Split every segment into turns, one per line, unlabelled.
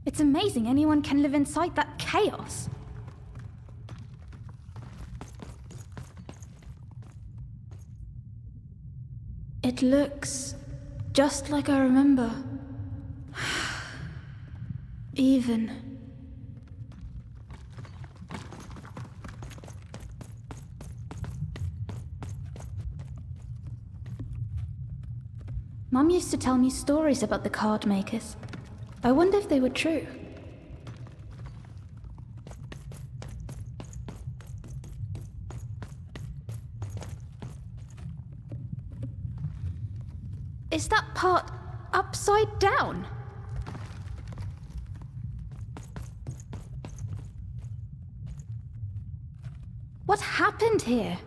It's amazing anyone can live inside that chaos. It looks just like I remember. Even. Mum used to tell me stories about the card makers. I wonder if they were true. Is that part upside down? What happened here?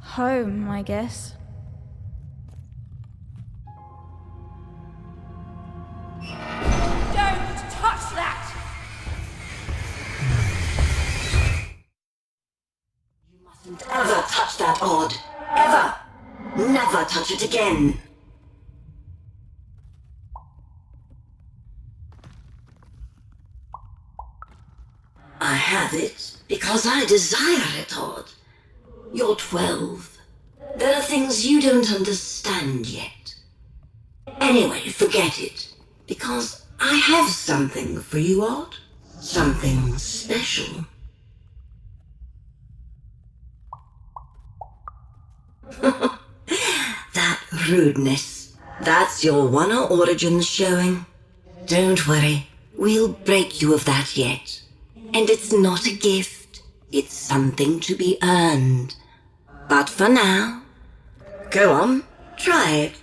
Home, I guess.
Don't touch that!
You mustn't ever touch that odd. Ever! Never touch it again. I have it because I desire it, Odd. You're 12. There are things you don't understand yet. Anyway, forget it, because I have something for you, Odd. Something special. That rudeness. That's your Wonder Origins showing. Don't worry, we'll break you of that yet. And it's not a gift, it's something to be earned. But for now, go on, try it.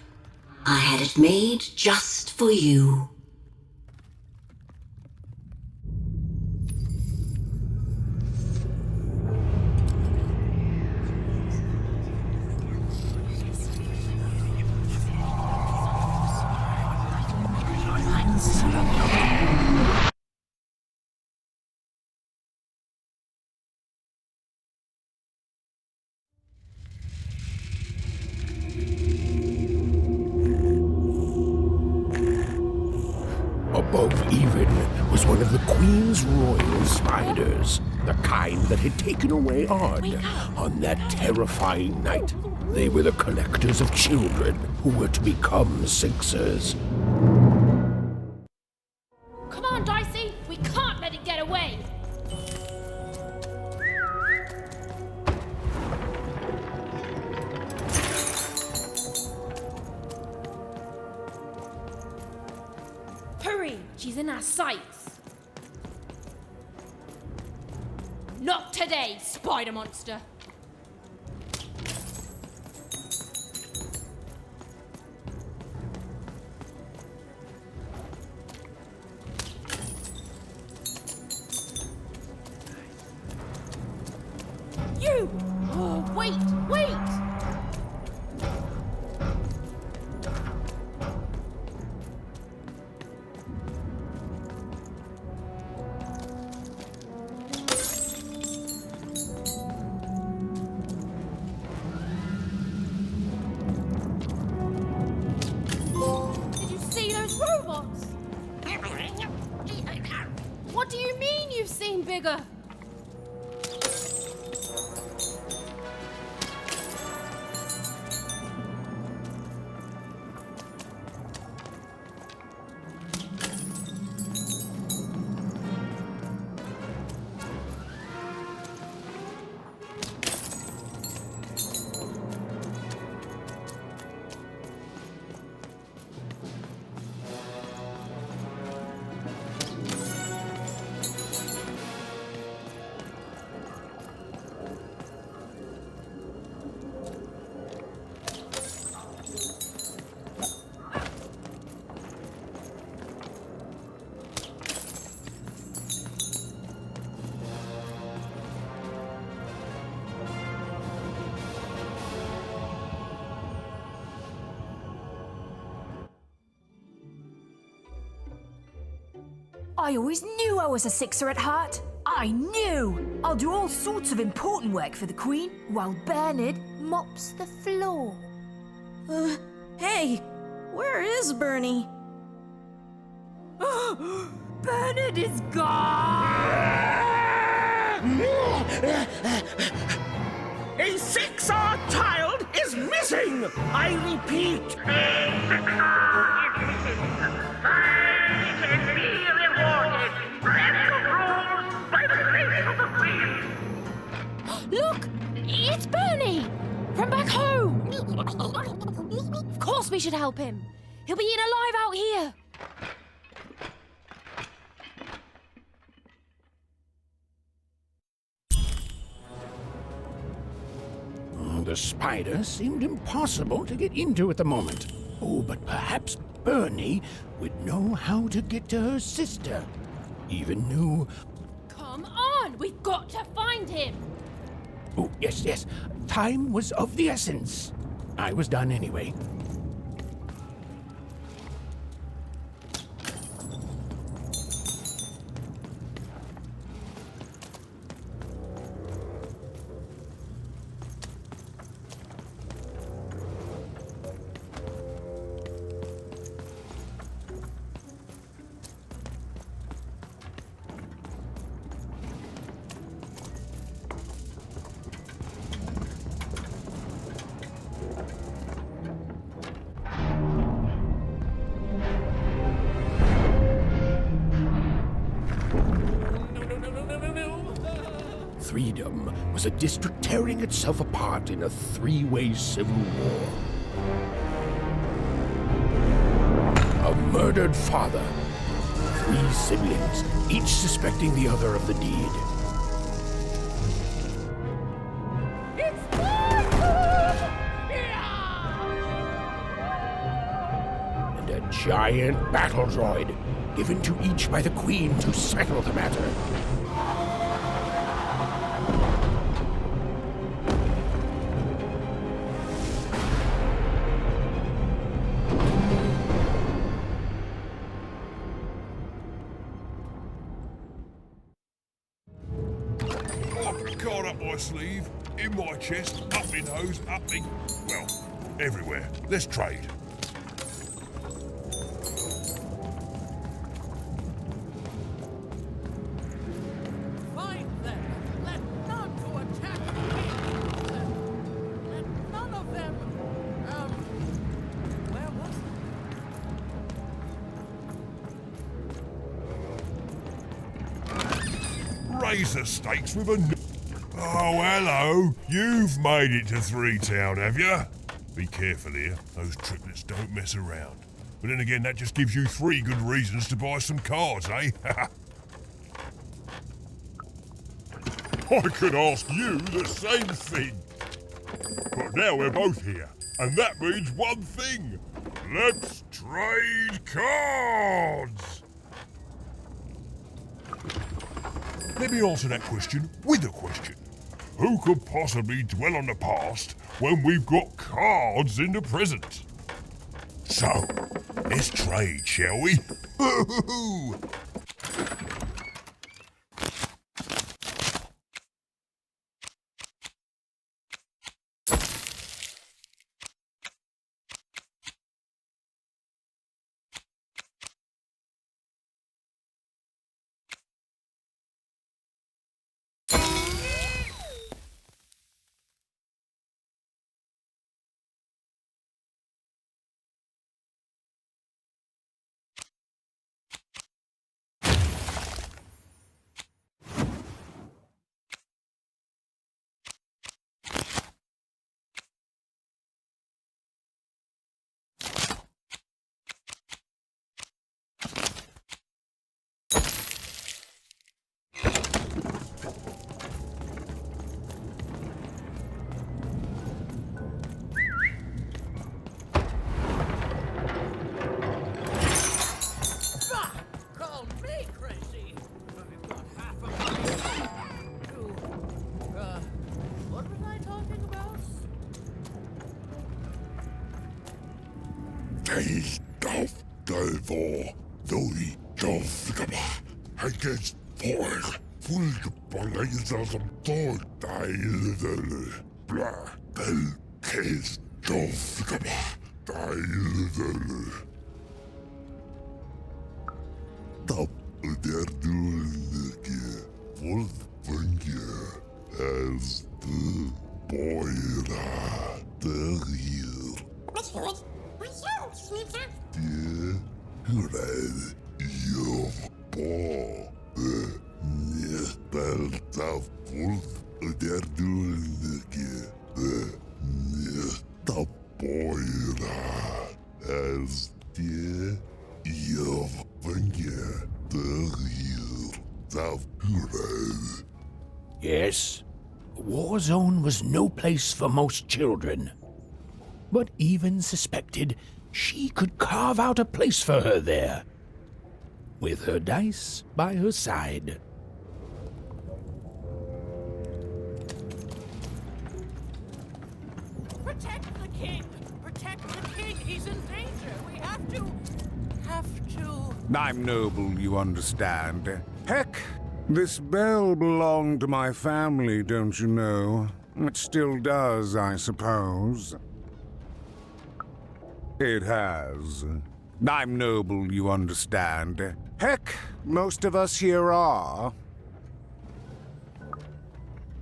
I had it made just for you.
Above even was one of the Queen's royal spiders, the kind that had taken away Odd on that terrifying night. They were the collectors of children who were to become Sixers.
Come on, Dicey! We can't let it get away! Hurry! She's in our sights! Not today, spider monster! You! Oh, wait! Wait! Did you see those robots? What do you mean you've seen bigger?
I always knew I was a Sixer at heart. I knew! I'll do all sorts of important work for the Queen, while Bernard mops the floor.
Hey, where is Bernie?
Bernard is gone!
A 6-hour child is missing! I repeat!
Look! It's Bernie! From back home! Of course we should help him. He'll be eaten alive out here.
The spider seemed impossible to get into at the moment. Oh, but perhaps Bernie would know how to get to her sister. Even knew...
Come on! We've got to find him!
Oh, yes. Time was of the essence. I was done anyway. Freedom was a district tearing itself apart in a three-way civil war. A murdered father, 3 siblings, each suspecting the other of the deed. And a giant battle droid, given to each by the Queen to settle the matter.
Card up my sleeve, in my chest, up my nose, up me... well, everywhere. Let's trade.
Find them! Let none to attack the king! Let none of them... where was it?
Raise the stakes with a... Oh, hello. You've made it to Freetown, have you? Be careful here. Those triplets don't mess around. But then again, that just gives you 3 good reasons to buy some cards, eh? I could ask you the same thing. But now we're both here, and that means one thing. Let's trade cards! Let me answer that question with a question. Who could possibly dwell on the past when we've got cards in the present? So, let's trade, shall we?
Call me crazy! I've got half a million to... what was I talking about?
Taste of Delvor, Louis Dolphgaba, Haggis Porg, Fulgepalaisa som Tortail, Bla, Del, Case Dolphgaba, as the boira der hier. De hured your paw, the neerpelt wolf der dulke, the neerta boira as the your finger der hier, the hured.
Yes, a war zone was no place for most children. But even suspected she could carve out a place for her there, with her dice by her side.
Protect the king! Protect the king! He's in danger! We have to...
I'm noble, you understand. Heck, this bell belonged to my family, don't you know? It still does, I suppose. It has. I'm noble, you understand. Heck, most of us here are.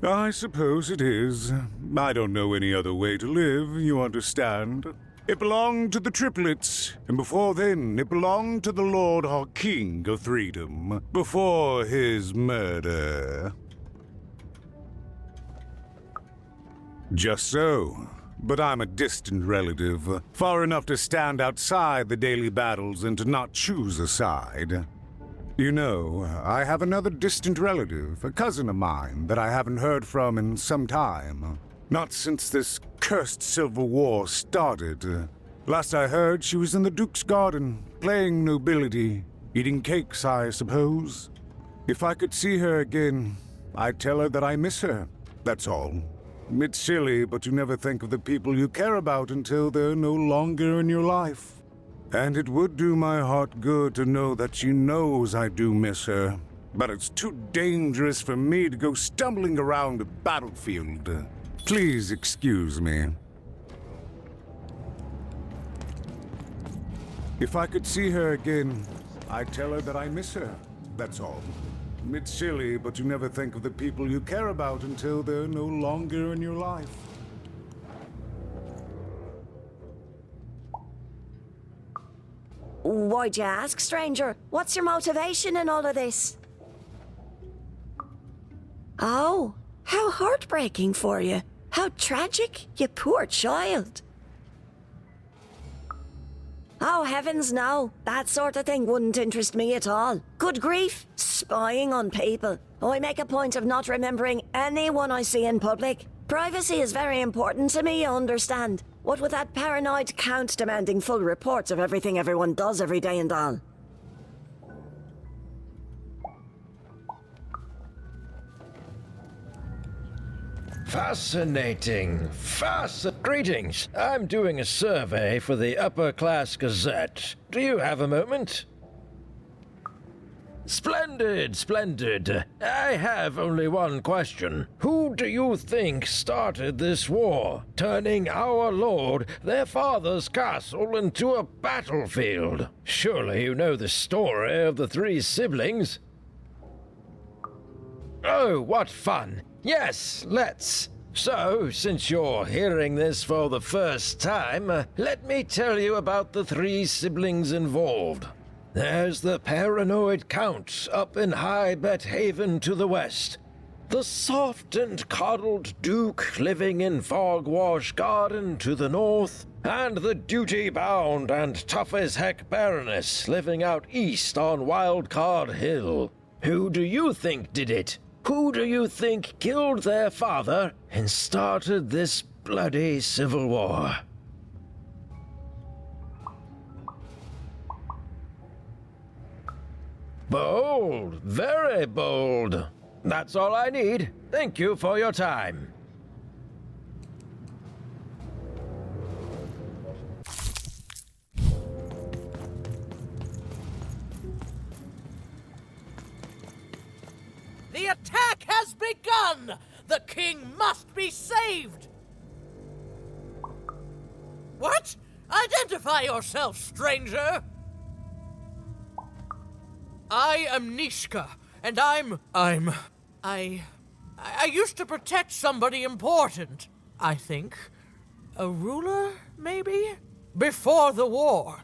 I suppose it is. I don't know any other way to live, you understand. It belonged to the triplets, and before then it belonged to the Lord our King of Freedom, before his murder. Just so. But I'm a distant relative, far enough to stand outside the daily battles and to not choose a side. You know, I have another distant relative, a cousin of mine, that I haven't heard from in some time. Not since this cursed Civil War started. Last I heard, she was in the Duke's garden, playing nobility, eating cakes, I suppose. If I could see her again, I'd tell her that I miss her, that's all. It's silly, but you never think of the people you care about until they're no longer in your life. And it would do my heart good to know that she knows I do miss her. But it's too dangerous for me to go stumbling around a battlefield. Please excuse me. If I could see her again, I'd tell her that I miss her, that's all. It's silly, but you never think of the people you care about until they're no longer in your life.
Why'd you ask, stranger? What's your motivation in all of this? Oh, how heartbreaking for you. How tragic, you poor child. Oh, heavens no. That sort of thing wouldn't interest me at all. Good grief, spying on people. I make a point of not remembering anyone I see in public. Privacy is very important to me, you understand. What with that paranoid count demanding full reports of everything everyone does every day and all.
Fascinating. Greetings. I'm doing a survey for the Upper Class Gazette. Do you have a moment? Splendid. I have only one question. Who do you think started this war, turning our lord, their father's castle, into a battlefield? Surely you know the story of the three siblings? Oh, what fun. Yes, let's. So, since you're hearing this for the first time, let me tell you about the three siblings involved. There's the paranoid Count up in High Bet Haven to the west. The soft and coddled Duke living in Fogwash Garden to the north. And the duty-bound and tough-as-heck Baroness living out east on Wildcard Hill. Who do you think did it? Who do you think killed their father and started this bloody civil war? Bold, very bold. That's all I need. Thank you for your time.
The attack has begun! The king must be saved! What? I Identify yourself, stranger! I am Nishka, and I used to protect somebody important, I think. A ruler, maybe? Before the war.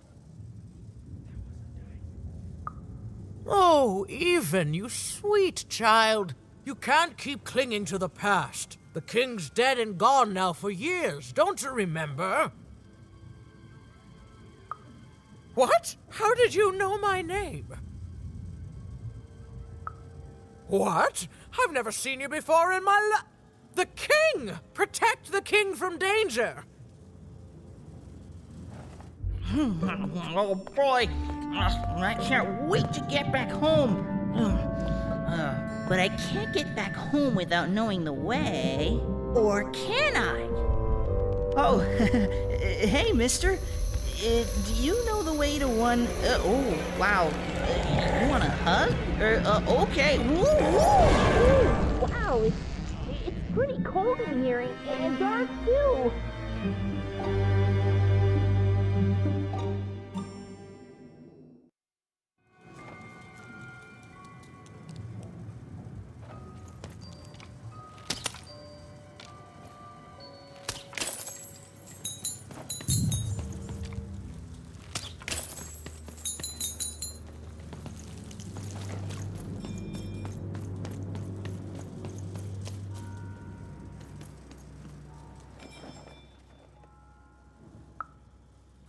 Oh, Even, you sweet child. You can't keep clinging to the past. The king's dead and gone now for years, don't you remember? What? How did you know my name? What? I've never seen you before in my life. The king! Protect the king from danger!
Oh boy, I can't wait to get back home. But I can't get back home without knowing the way. Or can I? Oh, hey, mister. Do you know the way to one... oh, wow. You want a hug? Okay.
Wow, it's pretty cold in here and dark too.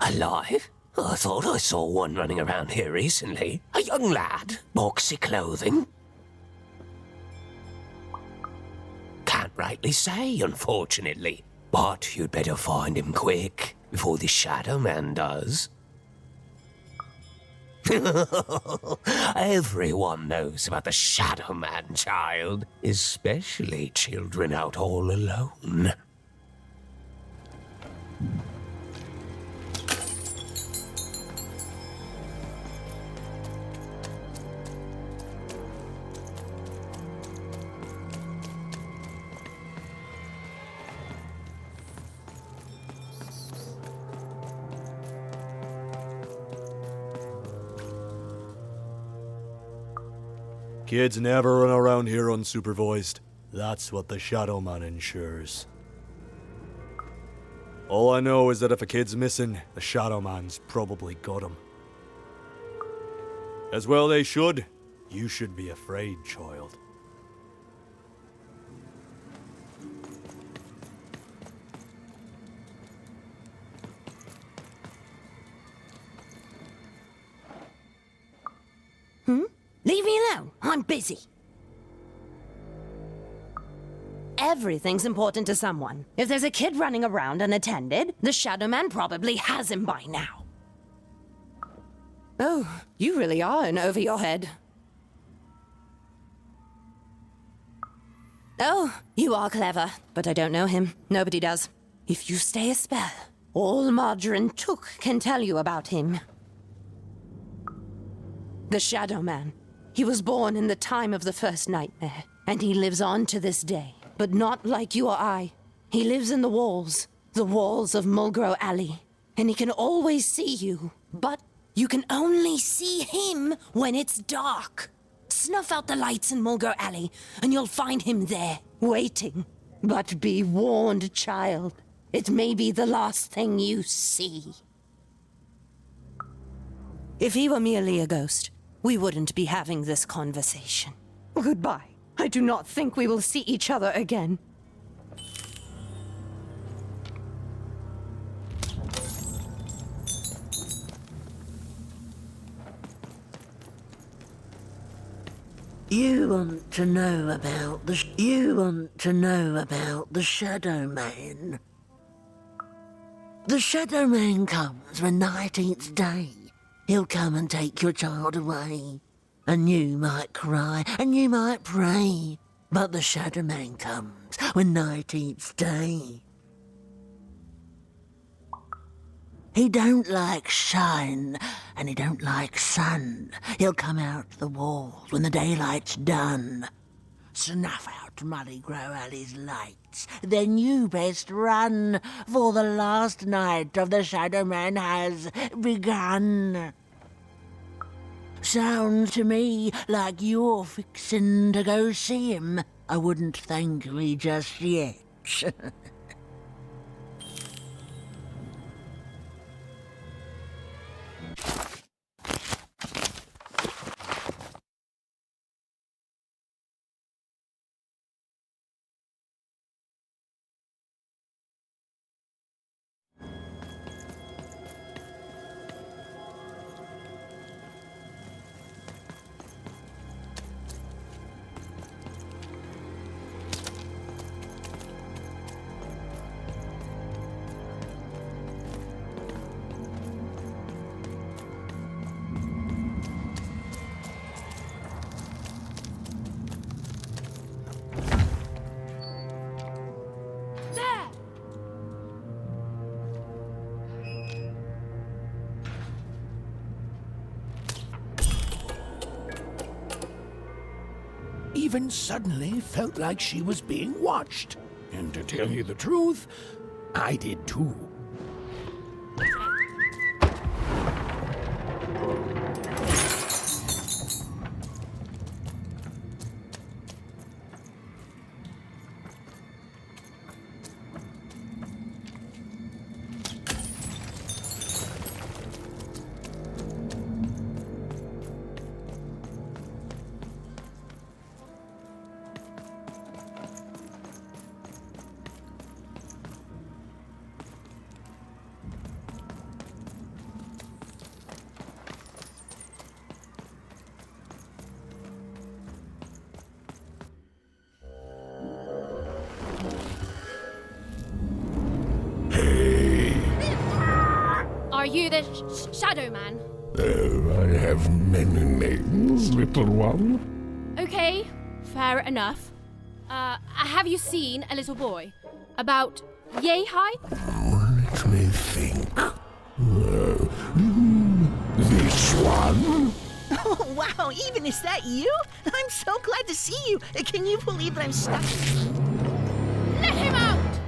Alive? I thought I saw one running around here recently. A young lad, boxy clothing. Can't rightly say, unfortunately. But you'd better find him quick, before the Shadow Man does. Everyone knows about the Shadow Man, child. Especially children out all alone.
Kids never run around here unsupervised. That's what the Shadow Man ensures. All I know is that if a kid's missing, the Shadow Man's probably got him. As well they should. You should be afraid, child.
Leave me alone. I'm busy. Everything's important to someone. If there's a kid running around unattended, the Shadow Man probably has him by now. Oh, you really are in over your head. Oh, you are clever, but I don't know him. Nobody does. If you stay a spell, all Margarine Took can tell you about him. The Shadow Man. He was born in the time of the first nightmare, and he lives on to this day. But not like you or I. He lives in the walls of Mulgrew Alley, and he can always see you. But you can only see him when it's dark. Snuff out the lights in Mulgrew Alley, and you'll find him there, waiting. But be warned, child. It may be the last thing you see. If he were merely a ghost, we wouldn't be having this conversation. Goodbye. I do not think we will see each other again.
You want to know about the Shadow Man. The Shadow Man comes when night eats day. He'll come and take your child away. And you might cry, and you might pray. But the Shadow Man comes when night eats day. He don't like shine, and he don't like sun. He'll come out the walls when the daylight's done. Snuff out not Mullygrow Alley's lights, then you best run, for the last night of the Shadow Man has begun. Sounds to me like you're fixin' to go see him. I wouldn't thank me just yet.
Even suddenly felt like she was being watched. And to tell you the truth, I did too.
Are you the Shadow Man?
I have many names, little one.
Okay, fair enough. Have you seen a little boy? About yay high?
Let me think. This one?
Oh, wow, even is that you? I'm so glad to see you. Can you believe that I'm stuck?
Let him out!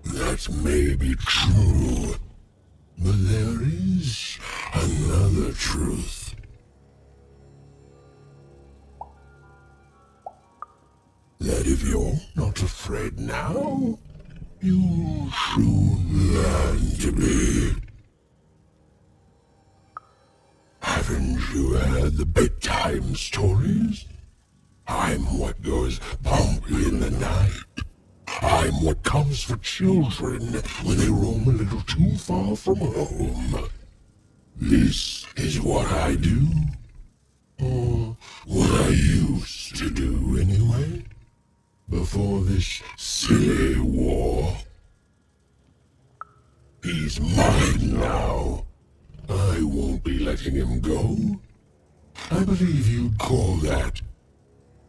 That may be true, but there is another truth. That if you're not afraid now, you'll soon learn to be. Haven't you heard the bedtime stories? I'm what goes bump in the night. I'm what comes for children when they roam a little too far from home. This is what I do. Or what I used to do anyway. Before this silly war. He's mine now. I won't be letting him go. I believe you'd call that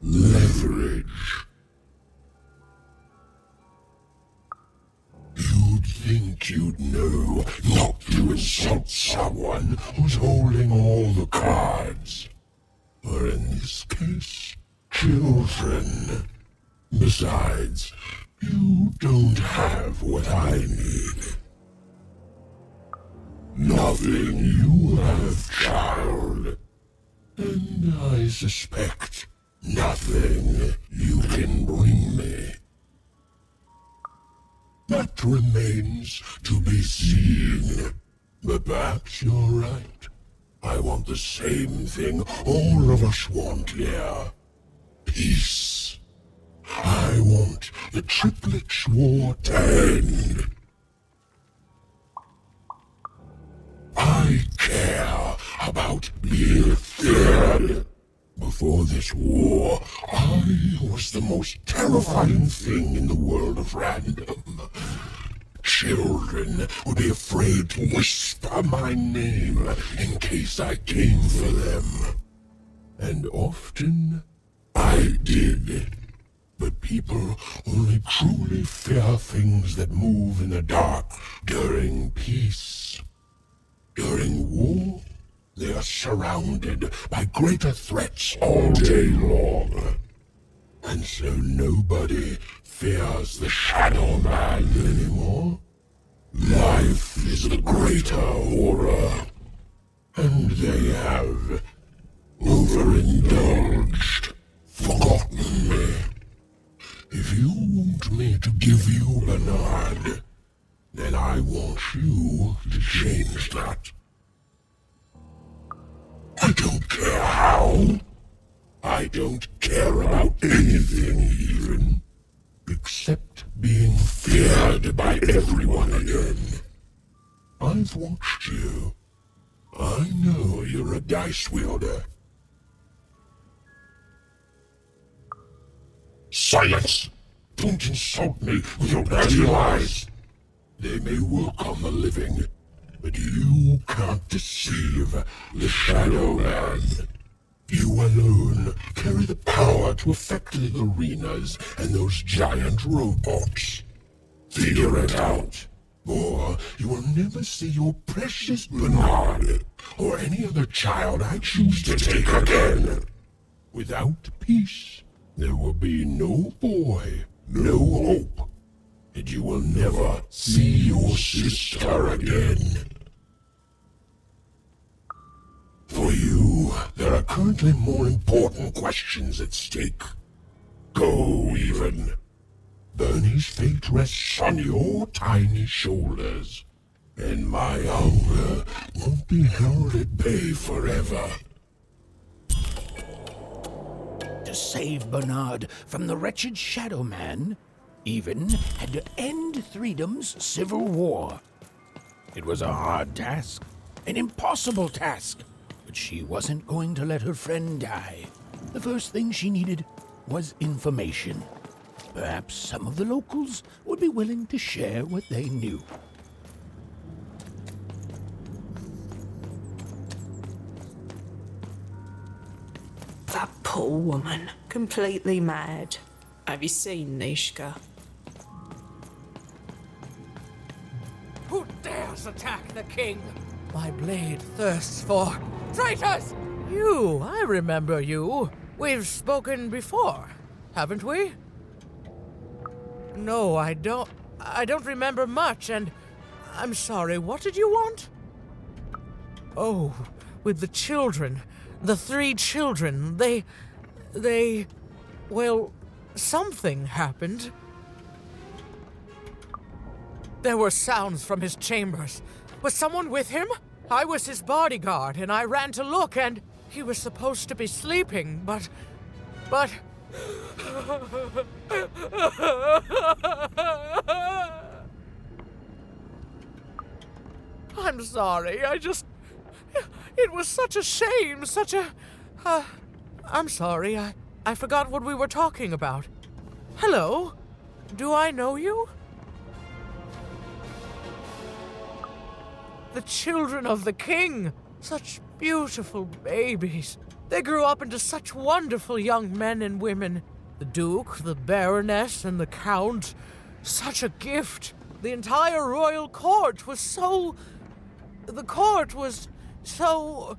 leverage. You'd think you'd know not to insult someone who's holding all the cards. Or in this case, children. Besides, you don't have what I need. Nothing you have, child. And I suspect nothing you can bring me. That remains to be seen. But perhaps you're right. I want the same thing all of us want here. Peace. I want the triplets' war to end. I care about being feared. Before this war, I was the most terrifying thing in the world of random. Children would be afraid to whisper my name in case I came for them. And often, I did. But people only truly fear things that move in the dark during peace. During war, they are surrounded by greater threats all day long. And so nobody fears the Shadow Man anymore. Life is the greater horror. And they have overindulged, forgotten me. If you want me to give you Bernard, then I want you to change that. I don't care how. I don't care about anything even, except being feared by everyone again. I've watched you. I know you're a dice wielder. Silence! Don't insult me with your bloody lies! They may work on the living, but you can't deceive the Shadow Man. You alone carry the power to affect the arenas and those giant robots. Figure it out, or you will never see your precious Bernard or any other child I choose to take again. Without peace, there will be no boy, no hope, and you will never see your sister again. For you, there are currently more important questions at stake. Go, even. Bernie's fate rests on your tiny shoulders, and my hunger won't be held at bay forever. To save Bernard from the wretched Shadow Man, Even had to end Threedom's civil war. It was a hard task, an impossible task, but she wasn't going to let her friend die. The first thing she needed was information. Perhaps some of the locals would be willing to share what they knew.
That poor woman, completely mad. Have you seen Nishka?
Who dares attack the king? My blade thirsts for traitors! You, I remember you. We've spoken before, haven't we? No, I don't remember much, and I'm sorry, what did you want? Oh, with the children. The 3 children, well, something happened. There were sounds from his chambers. Was someone with him? I was his bodyguard, and I ran to look, and he was supposed to be sleeping, but... I'm sorry, it was such a shame, I'm sorry, I forgot what we were talking about. Hello? Do I know you? The children of the king! Such beautiful babies. They grew up into such wonderful young men and women. The Duke, the Baroness, and the Count. Such a gift. The entire royal court was so... The court was so...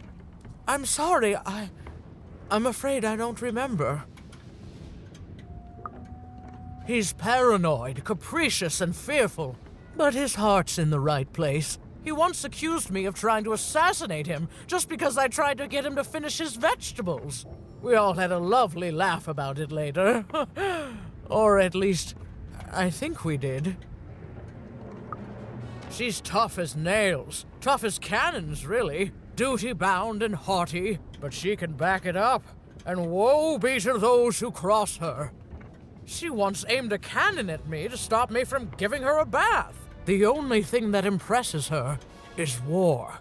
I'm sorry, I'm afraid I don't remember. He's paranoid, capricious, and fearful. But his heart's in the right place. He once accused me of trying to assassinate him just because I tried to get him to finish his vegetables. We all had a lovely laugh about it later. Or at least, I think we did. She's tough as nails. Tough as cannons, really. Duty-bound and haughty, but she can back it up. And woe be to those who cross her. She once aimed a cannon at me to stop me from giving her a bath. The only thing that impresses her is war.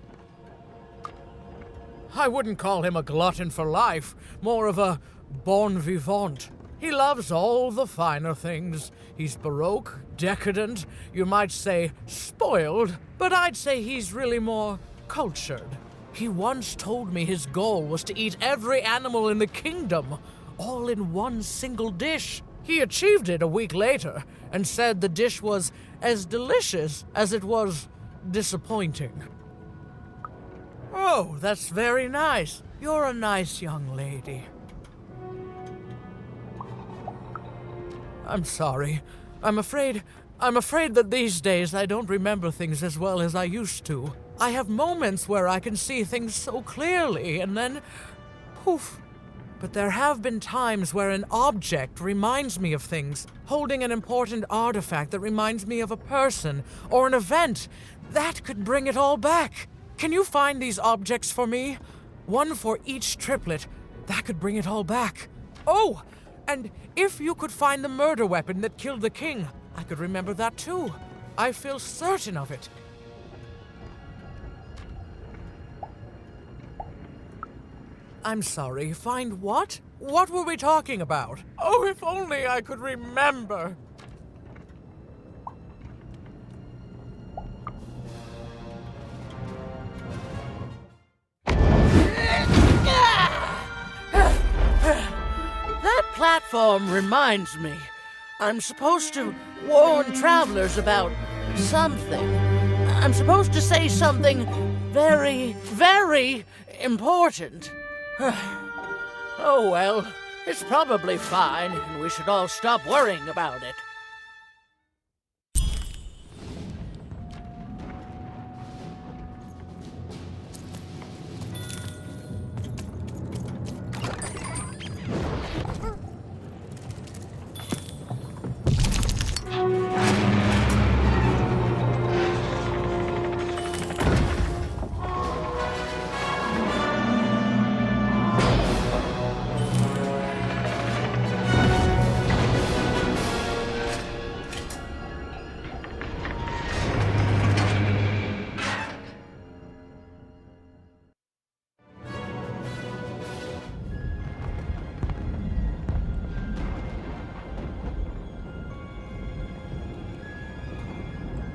I wouldn't call him a glutton for life, more of a bon vivant. He loves all the finer things. He's baroque, decadent, you might say spoiled, but I'd say he's really more cultured. He once told me his goal was to eat every animal in the kingdom, all in one single dish. He achieved it a week later, and said the dish was as delicious as it was disappointing. Oh, that's very nice. You're a nice young lady. I'm sorry. I'm afraid that these days I don't remember things as well as I used to. I have moments where I can see things so clearly, and then poof. But there have been times where an object reminds me of things, holding an important artifact that reminds me of a person or an event. That could bring it all back. Can you find these objects for me? One for each triplet. That could bring it all back. Oh, and if you could find the murder weapon that killed the king, I could remember that too. I feel certain of it. I'm sorry, find what? What were we talking about? Oh, if only I could remember. That platform reminds me. I'm supposed to warn travelers about something. I'm supposed to say something very, very important. Oh well, it's probably fine, and we should all stop worrying about it.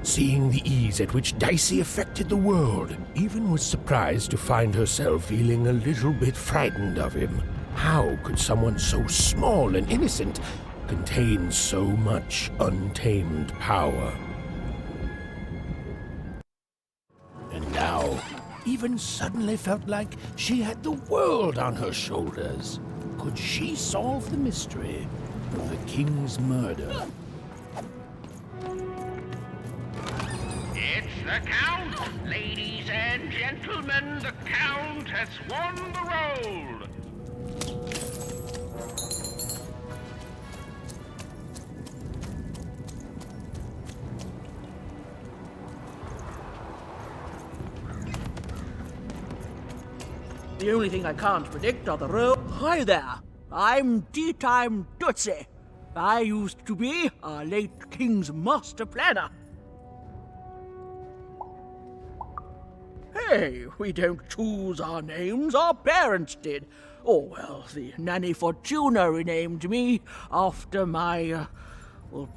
Seeing the ease at which Dicey affected the world, Even was surprised to find herself feeling a little bit frightened of him. How could someone so small and innocent contain so much untamed power? And now, Even suddenly felt like she had the world on her shoulders. Could she solve the mystery of the king's murder?
It's the Count! Ladies and gentlemen, the Count has won the role!
The only thing I can't predict are the road. Hi there, I'm Tea-Time Tootsie. I used to be our late king's master planner. Hey, we don't choose our names, our parents did. Oh, well, the Nanny Fortuna renamed me after my,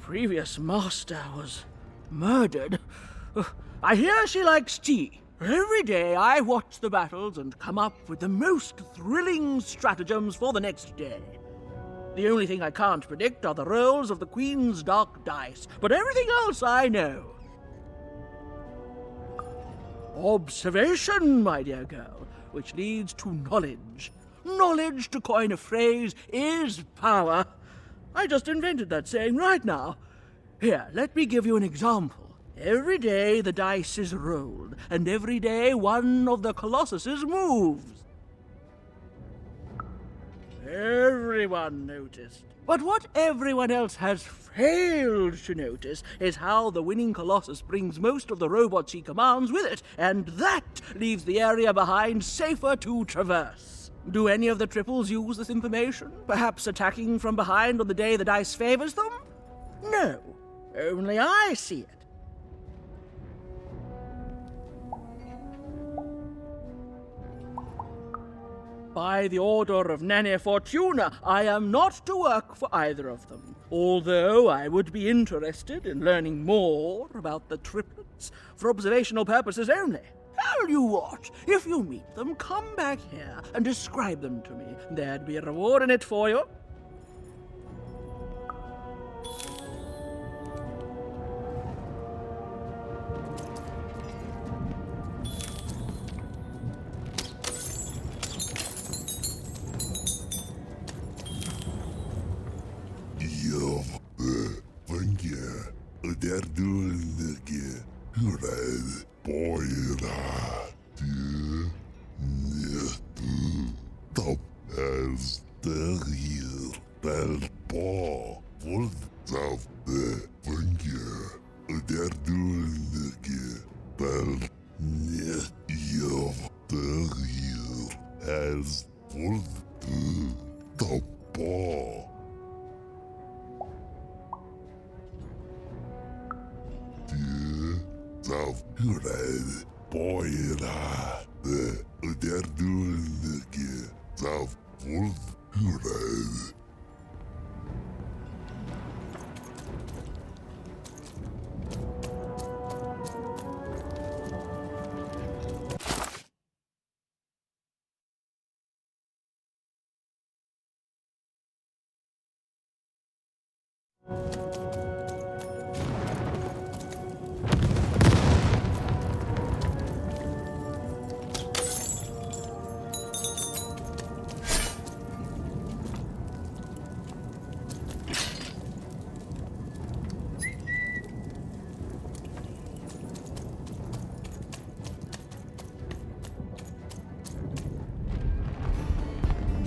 previous master was murdered. I hear she likes tea. Every day I watch the battles and come up with the most thrilling stratagems for the next day. The only thing I can't predict are the rolls of the Queen's dark dice, but everything else I know. Observation, my dear girl, which leads to knowledge. Knowledge, to coin a phrase, is power. I just invented that saying right now. Here, let me give you an example. Every day the dice is rolled, and every day one of the colossuses moves. Everyone noticed. But what everyone else has failed to notice is how the winning Colossus brings most of the robots he commands with it, and that leaves the area behind safer to traverse. Do any of the triples use this information? Perhaps attacking from behind on the day the dice favors them? No, only I see it. By the order of Nanny Fortuna, I am not to work for either of them, although I would be interested in learning more about the triplets for observational purposes only. Tell you what, if you meet them, come back here and describe them to me. There'd be a reward in it for you.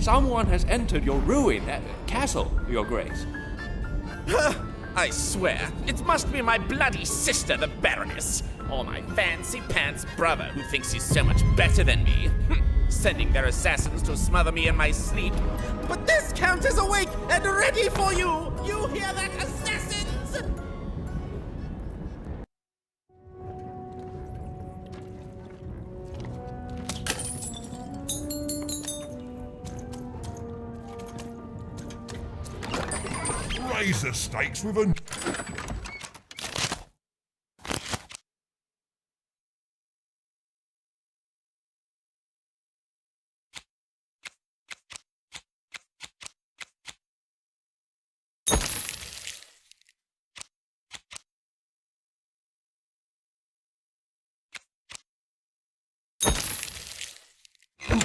Someone has entered your castle, Your Grace.
I swear, it must be my bloody sister, the Baroness, or my fancy-pants brother who thinks he's so much better than me, sending their assassins to smother me in my sleep. But this Count is awake and ready for you! You hear that, assassins?
Raise the stakes with a...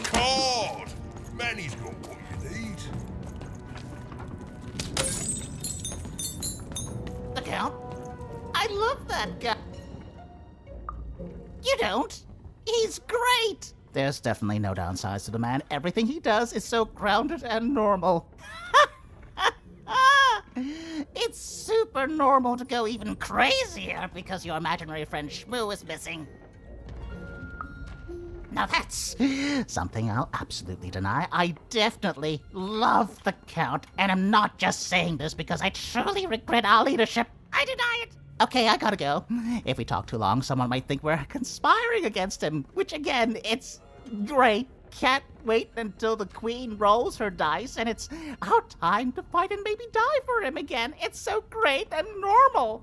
Card! Manny's got what you need.
The Count? I love that guy. You don't? He's great! There's definitely no downsides to the man. Everything he does is so grounded and normal. It's super normal to go even crazier because your imaginary friend Shmoo is missing. Now that's something I'll absolutely deny. I definitely love the Count, and I'm not just saying this because I truly regret our leadership. I deny it. Okay, I gotta go. If we talk too long, someone might think we're conspiring against him, which again, it's great. Can't wait until the Queen rolls her dice and it's our time to fight and maybe die for him again. It's so great and normal.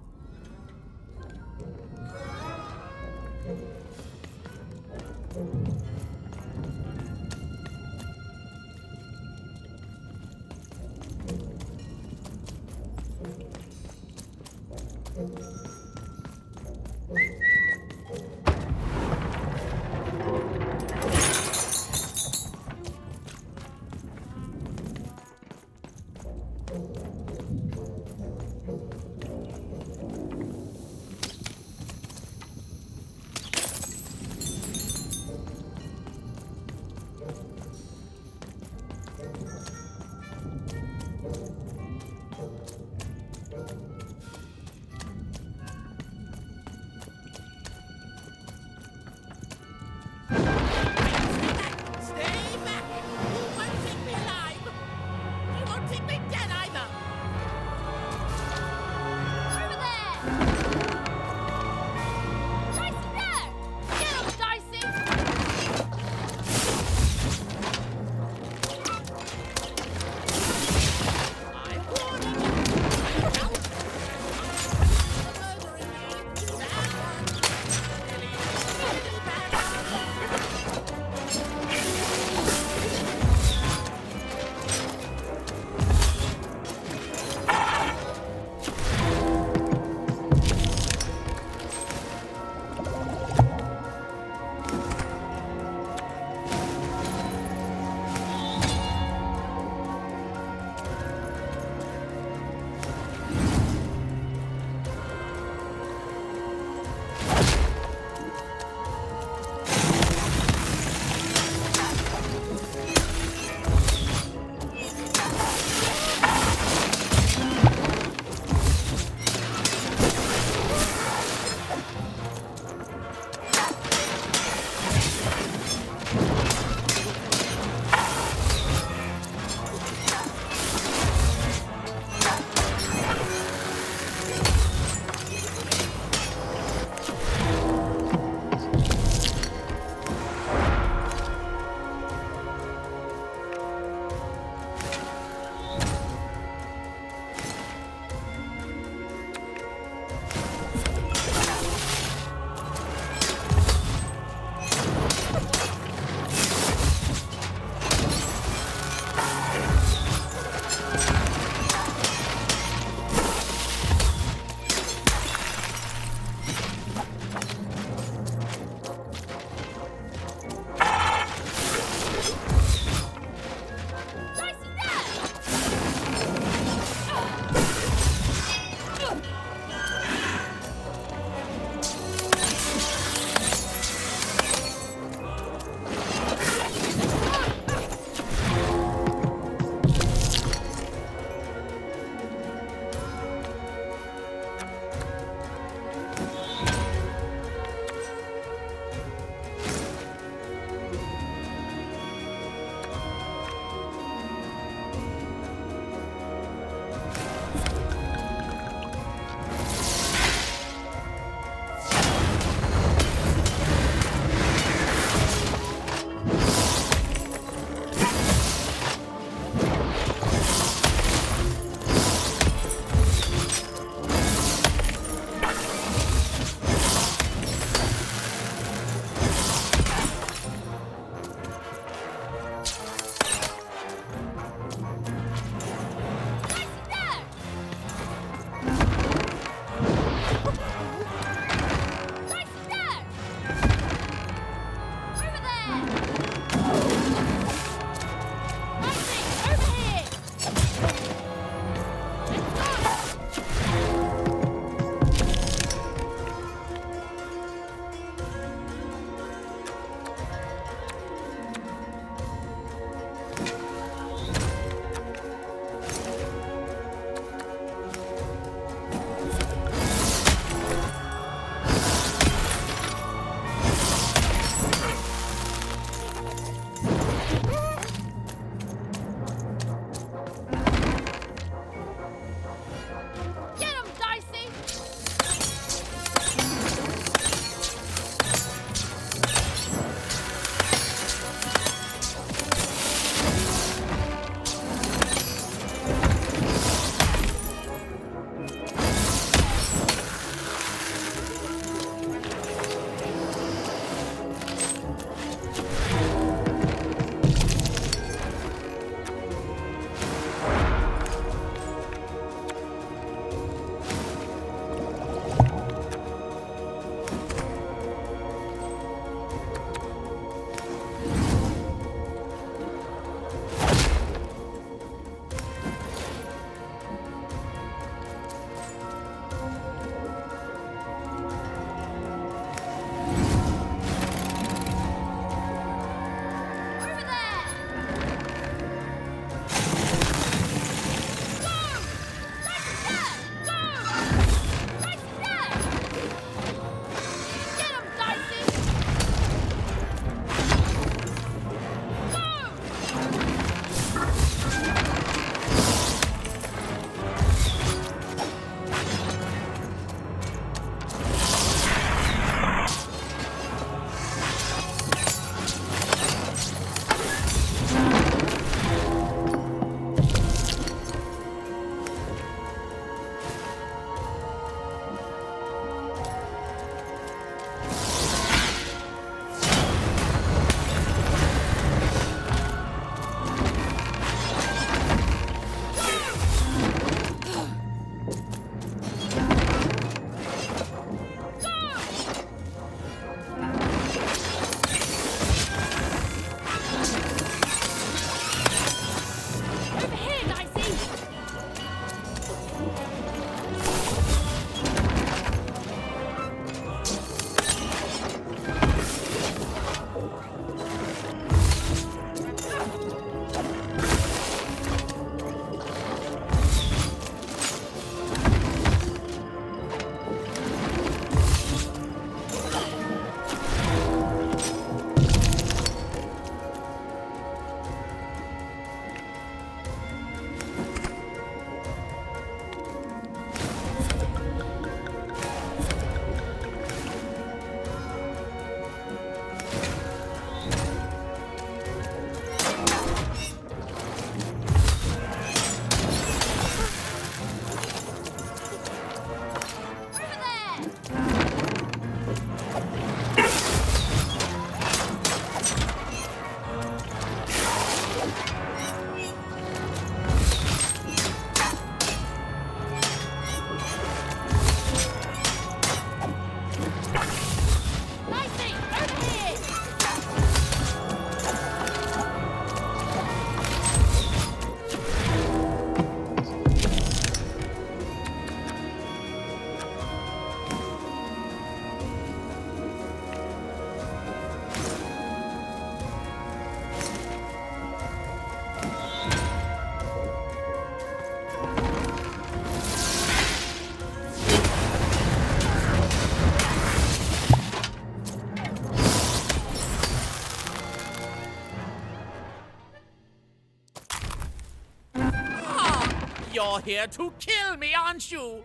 You're here to kill me, aren't you?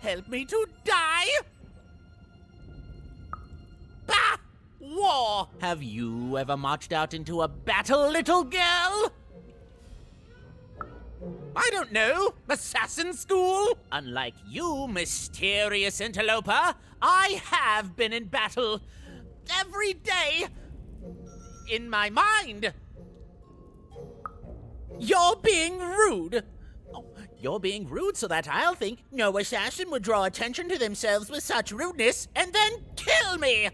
Help me to die? Bah! War! Have you ever marched out into a battle, little girl? I don't know. Assassin school? Unlike you, mysterious interloper, I have been in battle. Every day. In my mind. You're being rude. Oh, you're being rude so that I'll think no assassin would draw attention to themselves with such rudeness and then kill me.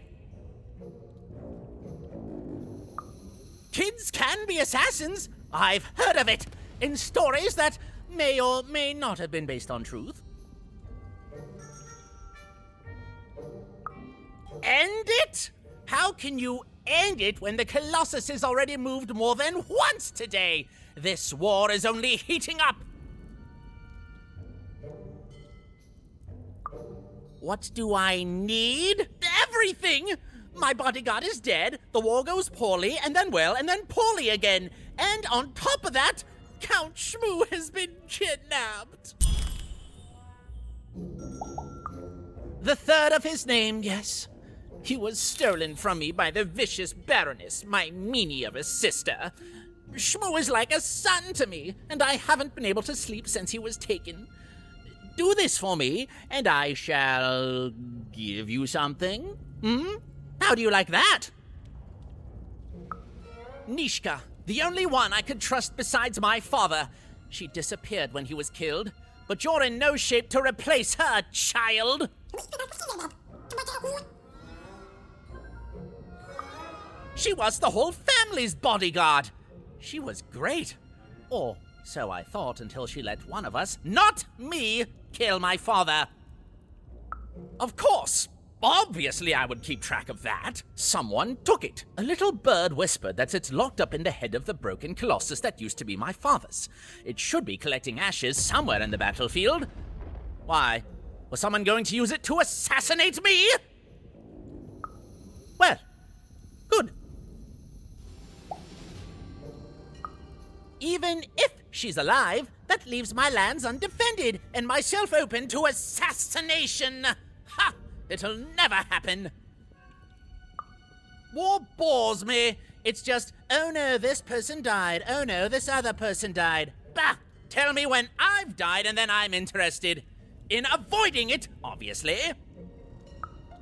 Kids can be assassins. I've heard of it. In stories that may or may not have been based on truth. End it? How can you end it when the Colossus has already moved more than once today? This war is only heating up. What do I need? Everything! My bodyguard is dead, the war goes poorly, and then well, and then poorly again. And on top of that, Count Shmoo has been kidnapped. The third of his name, yes. He was stolen from me by the vicious Baroness, my meanie of a sister. Shmoo is like a son to me, and I haven't been able to sleep since he was taken. Do this for me, and I shall give you something. How do you like that? Nishka, the only one I could trust besides my father. She disappeared when he was killed, but you're in no shape to replace her, child. She was the whole family's bodyguard. She was great. Or so I thought until she let one of us, not me, kill my father. Of course. Obviously, I would keep track of that. Someone took it. A little bird whispered that it's locked up in the head of the broken colossus that used to be my father's. It should be collecting ashes somewhere in the battlefield. Why? Was someone going to use it to assassinate me? Well, good. Even if she's alive, that leaves my lands undefended and myself open to assassination. Ha! It'll never happen. War bores me. It's just, oh no, this person died. Oh no, this other person died. Bah! Tell me when I've died and then I'm interested. In avoiding it, obviously.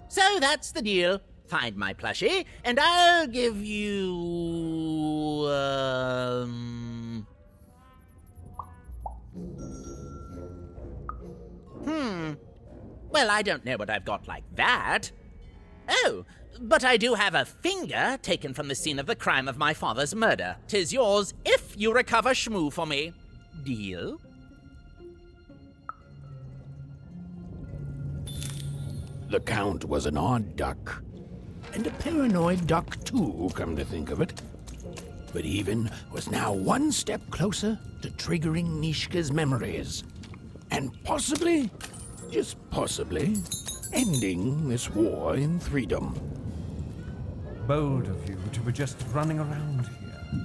So that's the deal. Find my plushie, and I'll give you... Well, I don't know what I've got like that. Oh, but I do have a finger taken from the scene of the crime of my father's murder. 'Tis yours if you recover Shmoo for me. Deal?
The Count was an odd duck. And a paranoid duck, too, come to think of it. But Even was now one step closer to triggering Nishka's memories. And possibly, just possibly, ending this war in freedom.
Bold of you to be just running around here.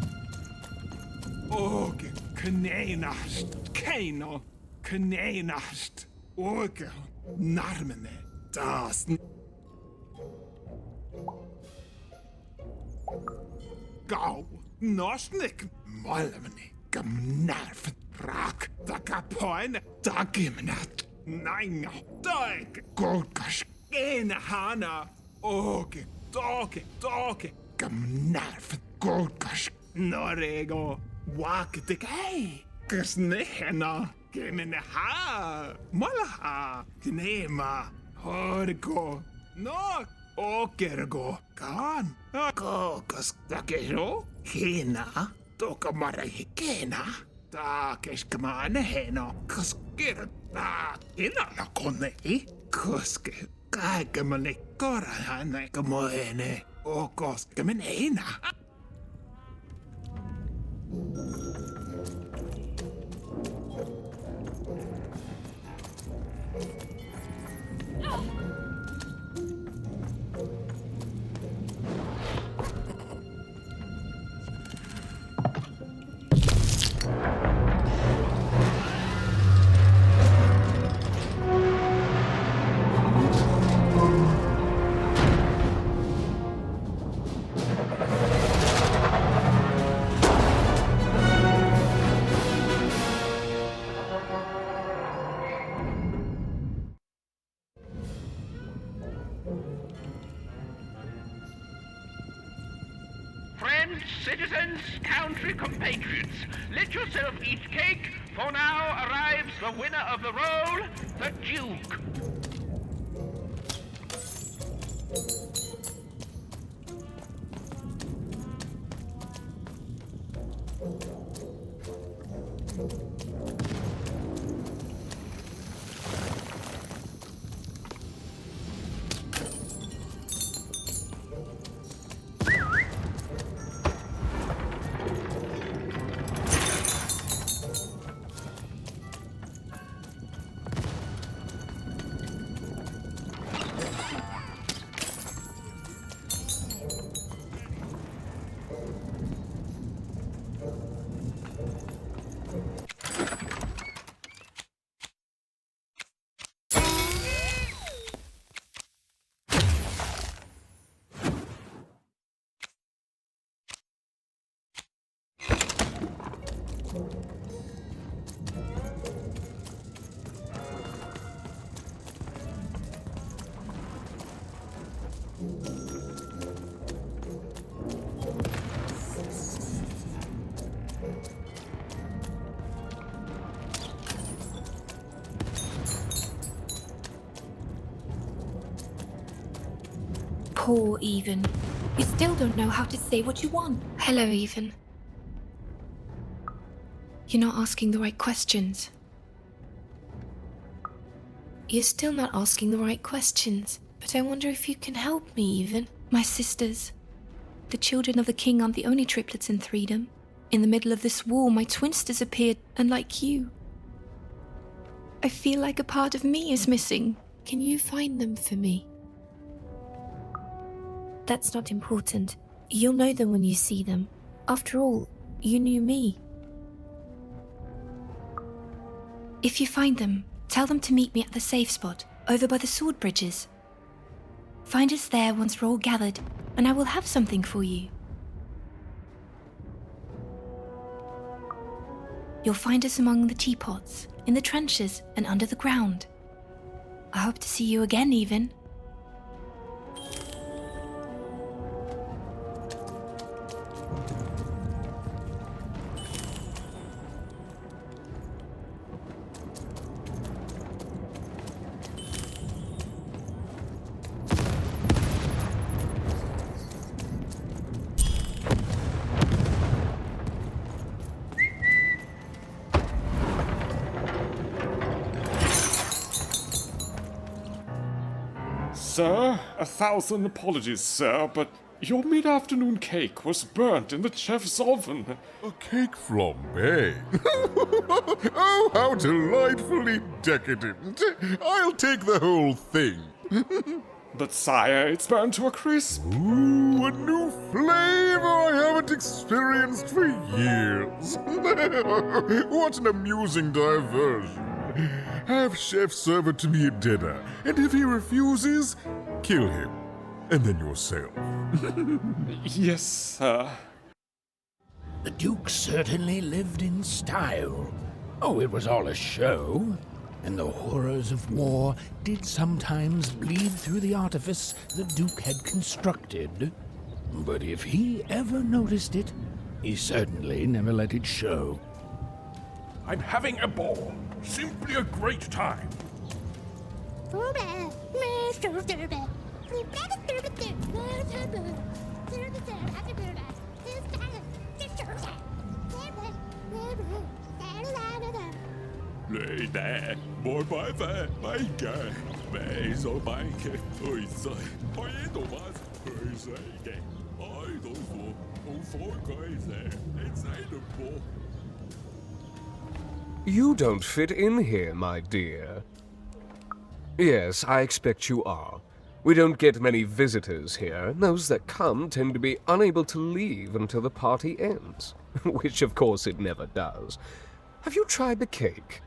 Åge knenast, keino, knenast, åge närmene, das. Gau, nosnik, malmene, gamnarf, rak, dakapoin, dakimnat, nainga, daik, golkas, hana, åge, doke, gamnarf, golkas, norego, waktik, hei, kasnehena, kemeneha, malaha, knema, horgo, no, okergo, kan, kokas, takero, hina, tokamara hikena, takeskamane heno, kosker, hina la konei, koske, kaikemane korahane kamoene, o koskemene hina.
citizens, country compatriots, let yourself eat cake, for now arrives the winner of the role, the Duke.
Poor Even. You still don't know how to say what you want. Hello, Even. You're not asking the right questions. You're still not asking the right questions. But I wonder if you can help me, Even. My sisters. The children of the king aren't the only triplets in Freedom. In the middle of this war, my twins disappeared, unlike you. I feel like a part of me is missing. Can you find them for me? That's not important. You'll know them when you see them. After all, you knew me. If you find them, tell them to meet me at the safe spot, over by the sword bridges. Find us there once we're all gathered, and I will have something for you. You'll find us among the teapots, in the trenches, and under the ground. I hope to see you again, Even.
Sir, 1,000 apologies, sir, but your mid-afternoon cake was burnt in the chef's oven.
A cake flambe? Oh, how delightfully decadent. I'll take the whole thing.
But sire, it's burned to a crisp.
Ooh, a new flavor I haven't experienced for years. What an amusing diversion. Have Chef serve it to me at dinner, and if he refuses, kill him. And then yourself.
Yes, sir.
The Duke certainly lived in style. Oh, it was all a show. And the horrors of war did sometimes bleed through the artifice the Duke had constructed. But if he ever noticed it, he certainly never let it show.
I'm having a ball. Simply a great time.
Lời nè, mỗi bãi về, mấy kề, mẹ rồi mấy kề, ơi giời, hỏi đồ mà, ơi giời kề, hỏi đồ phụ, ông phối coi dè, it's edible.
You don't fit in here, my dear. Yes, I expect you are. We don't get many visitors here, and those that come tend to be unable to leave until the party ends, which of course it never does. Have you tried the cake?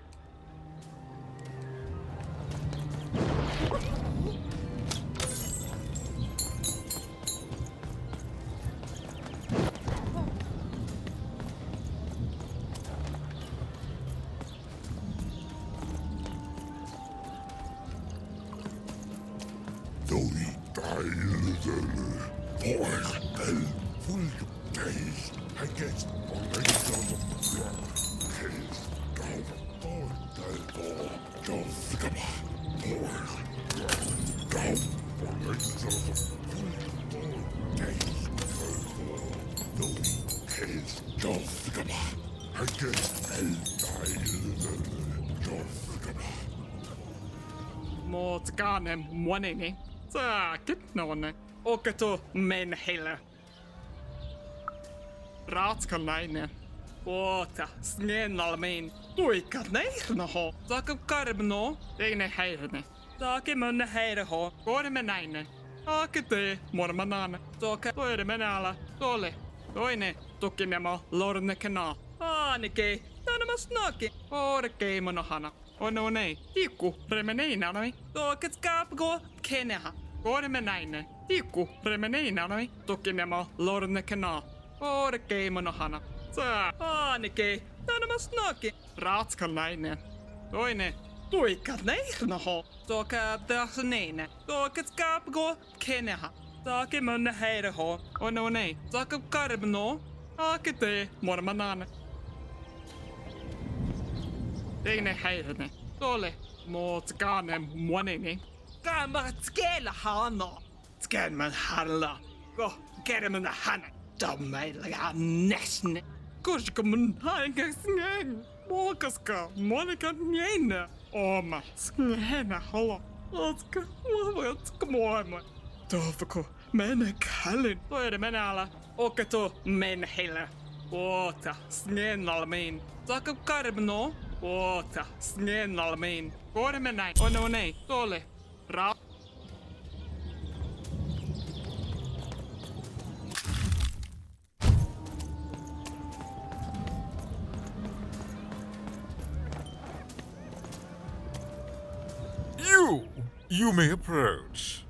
Dejlige, hvor er den fulde taste.
Mortganem wanini. Säkert någon. Åker till men hela. Ratskannainen. Oota, snennalmiin. Tuikat neihnaho. Saakka karmno. Teine häirne. Saake mönne häireho. Koorme näinen. Saake tee. Mormanaan. Saake toirme näällä. Tole. Toine. Tukinemo. Lorne kanaa. Aanike. Tänämä snaki. Orkei monohana. No nei. Tikku. Remeneinanami. Tooket kaapko. Keneha. Koorme näinen. Tikku. Remeneinanami. Tukinemo. Lorne kanaa. Orkei monohana. Sä, aanike, tänämä snaki. Ratskannainen. Toinen, tuikat neihnaho. Toka tähneine. Toket kaapko keneha. Taake mönne heireho. No nei. Taake karbno. Aake tee mormanan. Teine heirne. Tole. Motskanen muonini. Kammat skela hana. Skelman halla. Go, kermen hana. Dammeillega näsne. Koska mun haikasneen. Mokaska, monika niene. Oma, snena halla. Otka, muovotska muoma. Tovko, mene kallin. Toide menala. Oketo men hella. Oota, snenalmiin. Taka karbno. Oota, snenalmiin. Koorme näin. No nei, tole.
You may approach.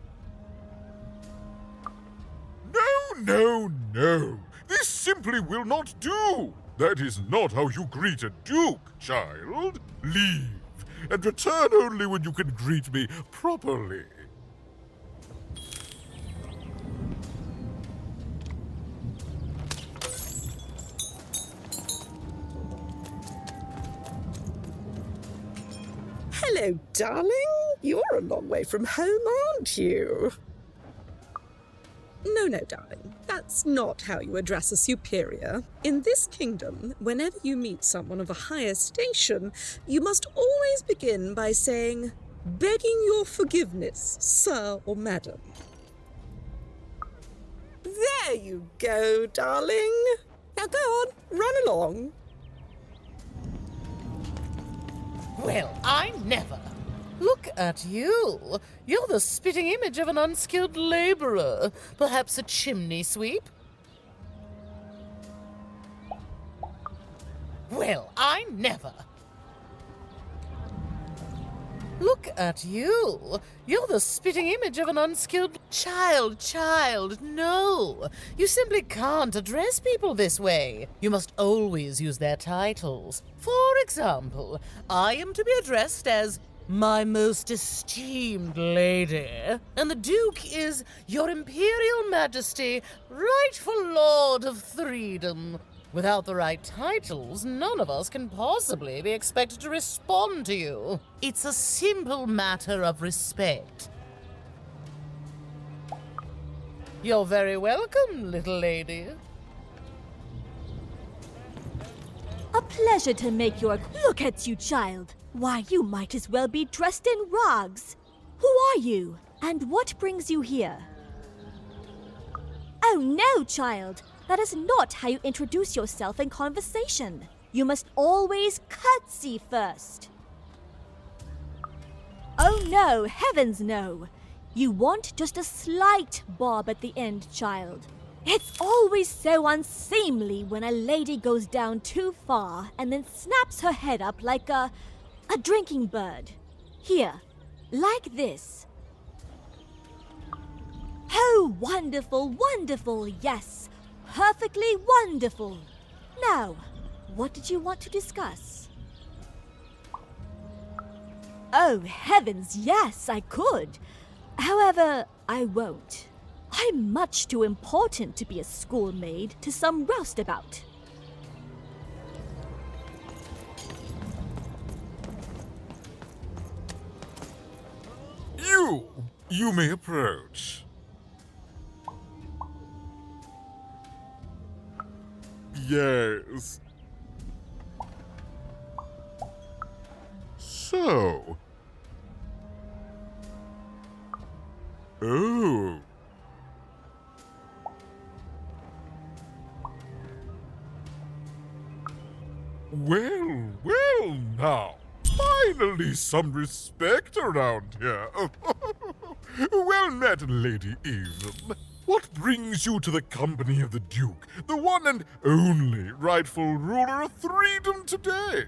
No. This simply will not do. That is not how you greet a duke, child. Leave, and return only when you can greet me properly.
Hello, darling. You're a long way from home, aren't you? No, darling. That's not how you address a superior. In this kingdom, whenever you meet someone of a higher station, you must always begin by saying, "Begging your forgiveness, sir or madam." There you go, darling. Now go on, run along.
Well, I never. Look at you. You're the spitting image of an unskilled laborer. Perhaps a chimney sweep? Well, I never. Look at you. You're the spitting image of an unskilled child. No. You simply can't address people this way. You must always use their titles. For example, I am to be addressed as my most esteemed lady, and the Duke is Your Imperial Majesty, rightful Lord of Freedom. Without the right titles, none of us can possibly be expected to respond to you. It's a simple matter of respect. You're very welcome, little lady.
A pleasure to make your... Look at you, child. Why, you might as well be dressed in rags. Who are you? And what brings you here? Oh no, child. That is not how you introduce yourself in conversation. You must always curtsy first. Oh no, heavens no. You want just a slight bob at the end, child. It's always so unseemly when a lady goes down too far and then snaps her head up like a drinking bird. Here, like this. Oh, wonderful, wonderful, yes. Perfectly wonderful. Now, what did you want to discuss? Oh, heavens, yes, I could. However, I won't. I'm much too important to be a schoolmaid to some roustabout.
You may approach. Yes. So. Oh. Well now. Finally some respect around here. Well met, Lady Eden. What brings you to the company of the Duke, the one and only rightful ruler of Freetown today?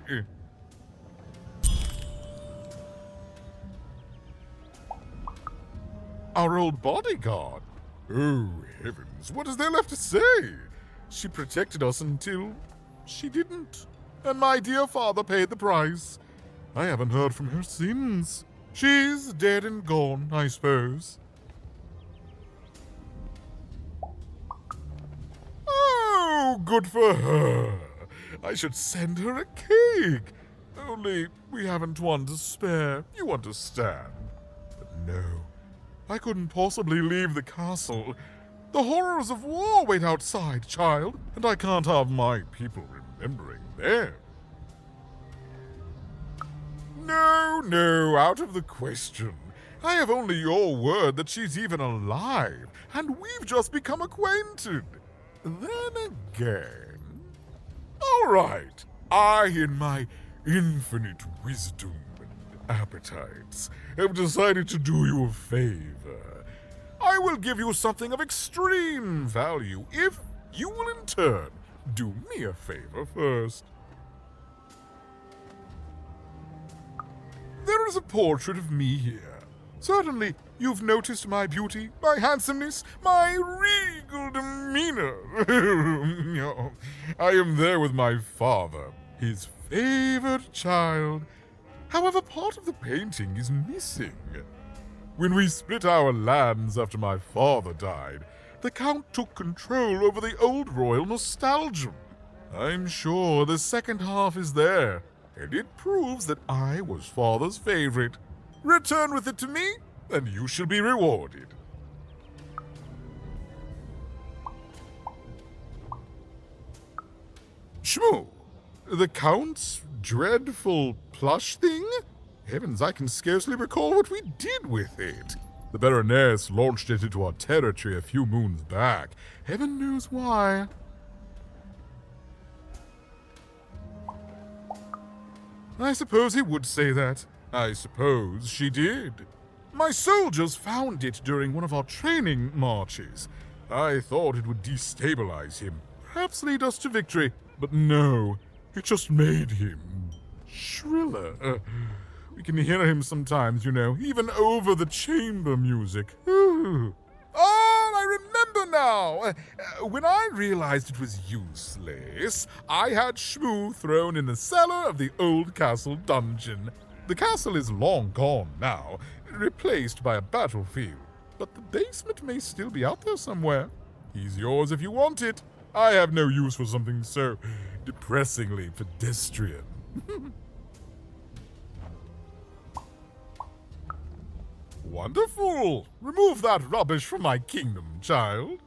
Our old bodyguard. Oh, heavens, what is there left to say? She protected us until she didn't. And my dear father paid the price. I haven't heard from her since. She's dead and gone, I suppose. Oh, good for her. I should send her a cake. Only we haven't one to spare, you understand. But no, I couldn't possibly leave the castle. The horrors of war wait outside, child, and I can't have my people remembering them. No, out of the question. I have only your word that she's even alive, and we've just become acquainted. Then again... All right, I, in my infinite wisdom and appetites, have decided to do you a favor. I will give you something of extreme value if you will in turn do me a favor first. There is a portrait of me here. Certainly, you've noticed my beauty, my handsomeness, my regal demeanor. I am there with my father, his favored child. However, part of the painting is missing. When we split our lands after my father died, the Count took control over the old royal nostalgia. I'm sure the second half is there, and it proves that I was father's favorite. Return with it to me, and you shall be rewarded. Shmoo, the Count's dreadful plush thing? Heavens, I can scarcely recall what we did with it. The Baroness launched it into our territory a few moons back. Heaven knows why. I suppose he would say that. I suppose she did. My soldiers found it during one of our training marches. I thought it would destabilize him, perhaps lead us to victory. But no, it just made him shriller. We can hear him sometimes, you know, even over the chamber music. Ooh. Oh, I remember now! When I realized it was useless, I had Shmoo thrown in the cellar of the old castle dungeon. The castle is long gone now, replaced by a battlefield, but the basement may still be out there somewhere. He's yours if you want it. I have no use for something so depressingly pedestrian. Wonderful! Remove that rubbish from my kingdom, child.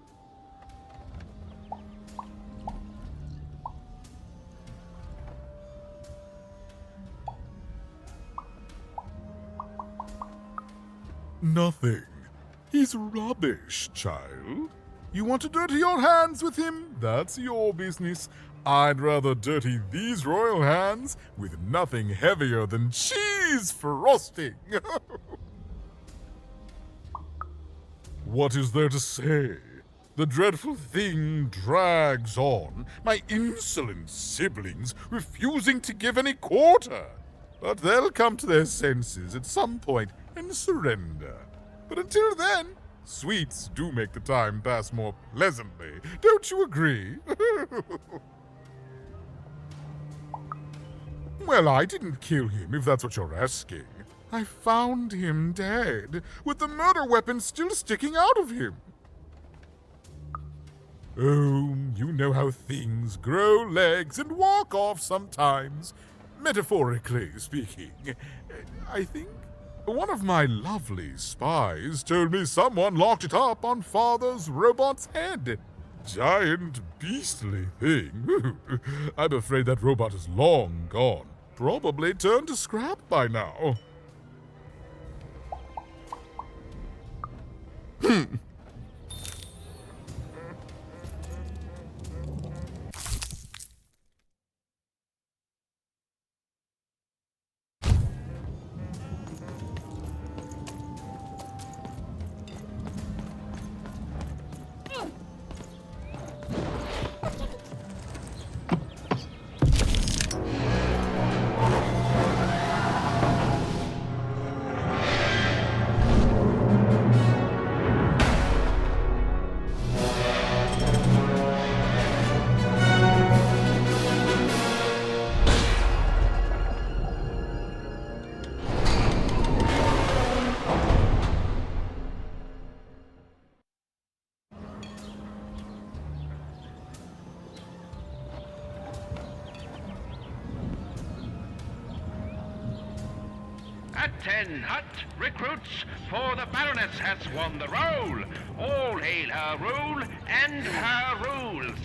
Nothing. He's rubbish, child. You want to dirty your hands with him? That's your business. I'd rather dirty these royal hands with nothing heavier than cheese frosting. What is there to say? The dreadful thing drags on, my insolent siblings refusing to give any quarter. But they'll come to their senses at some point and surrender. But until then, sweets do make the time pass more pleasantly. Don't you agree? Well, I didn't kill him, if that's what you're asking. I found him dead, with the murder weapon still sticking out of him. Oh, you know how things grow legs and walk off sometimes. Metaphorically speaking. I think one of my lovely spies told me someone locked it up on Father's robot's head. Giant, beastly thing. I'm afraid that robot is long gone. Probably turned to scrap by now.
At 10 hut recruits, for the Baroness has won the roll. All hail her rule and her rules.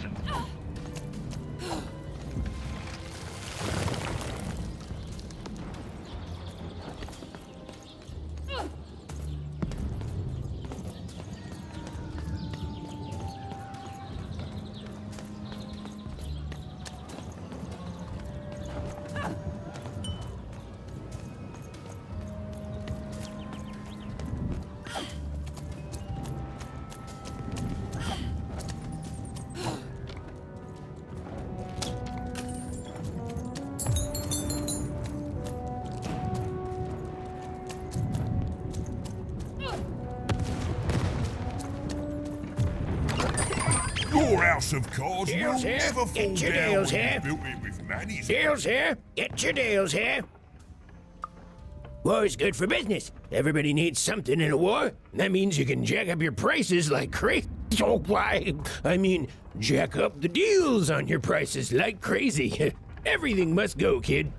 Your house of cards
Deals
will
here.
never fall
Get your
down
deals
when
here.
you built it with Manny's.
Deals here. Get your deals here. War's good for business. Everybody needs something in a war. That means you can jack up your prices like crazy. Oh, why? I mean, jack up the deals on your prices like crazy. Everything must go, kid.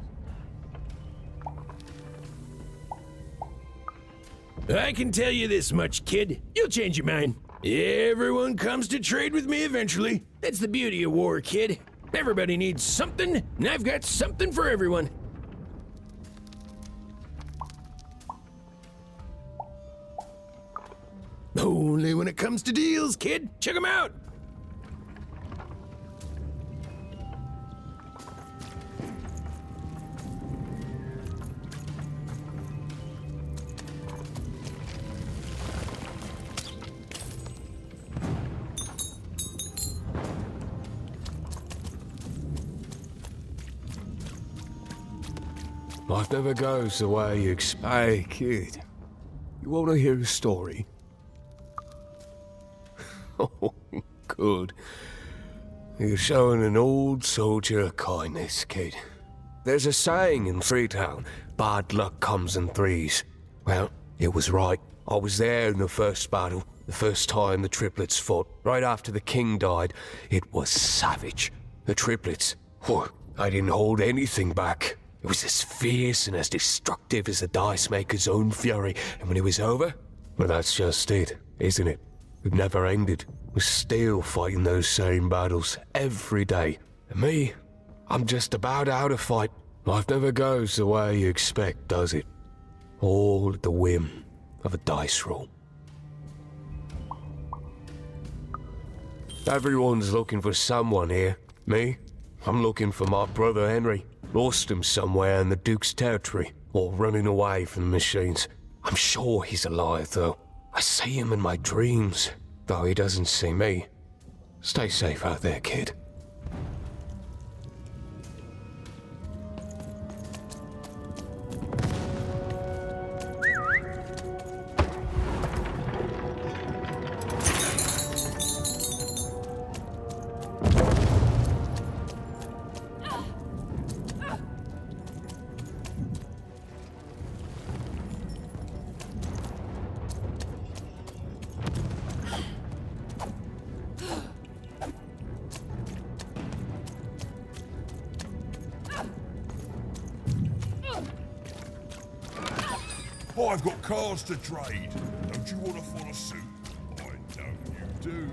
I can tell you this much, kid. You'll change your mind. Everyone comes to trade with me eventually. That's the beauty of war, kid. Everybody needs something, and I've got something for everyone. Only when it comes to deals, kid. Check them out.
Life never goes the way you expect. Hey, kid. You want to hear a story? Oh, good. You're showing an old soldier kindness, kid. There's a saying in Freetown, bad luck comes in threes. Well, it was right. I was there in the first battle, the first time the triplets fought. Right after the king died, it was savage. The triplets, I didn't hold anything back. It was as fierce and as destructive as the dice maker's own fury. And when it was over, well, that's just it, isn't it? It never ended. We're still fighting those same battles every day. And me, I'm just about out of fight. Life never goes the way you expect, does it? All at the whim of a dice roll. Everyone's looking for someone here. Me? I'm looking for my brother Henry. Lost him somewhere in the Duke's territory, or running away from the machines. I'm sure he's alive, though. I see him in my dreams, though he doesn't see me. Stay safe out there, kid.
I've got cars to trade. Don't you want to follow suit? I know you do.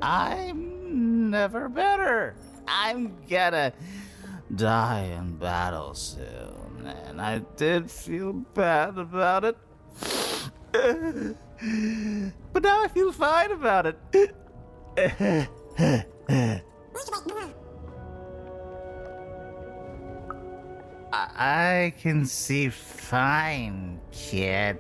I'm never better. I'm gonna die in battle soon, and I did feel bad about it. But now I feel fine about it. I can see fine, kid.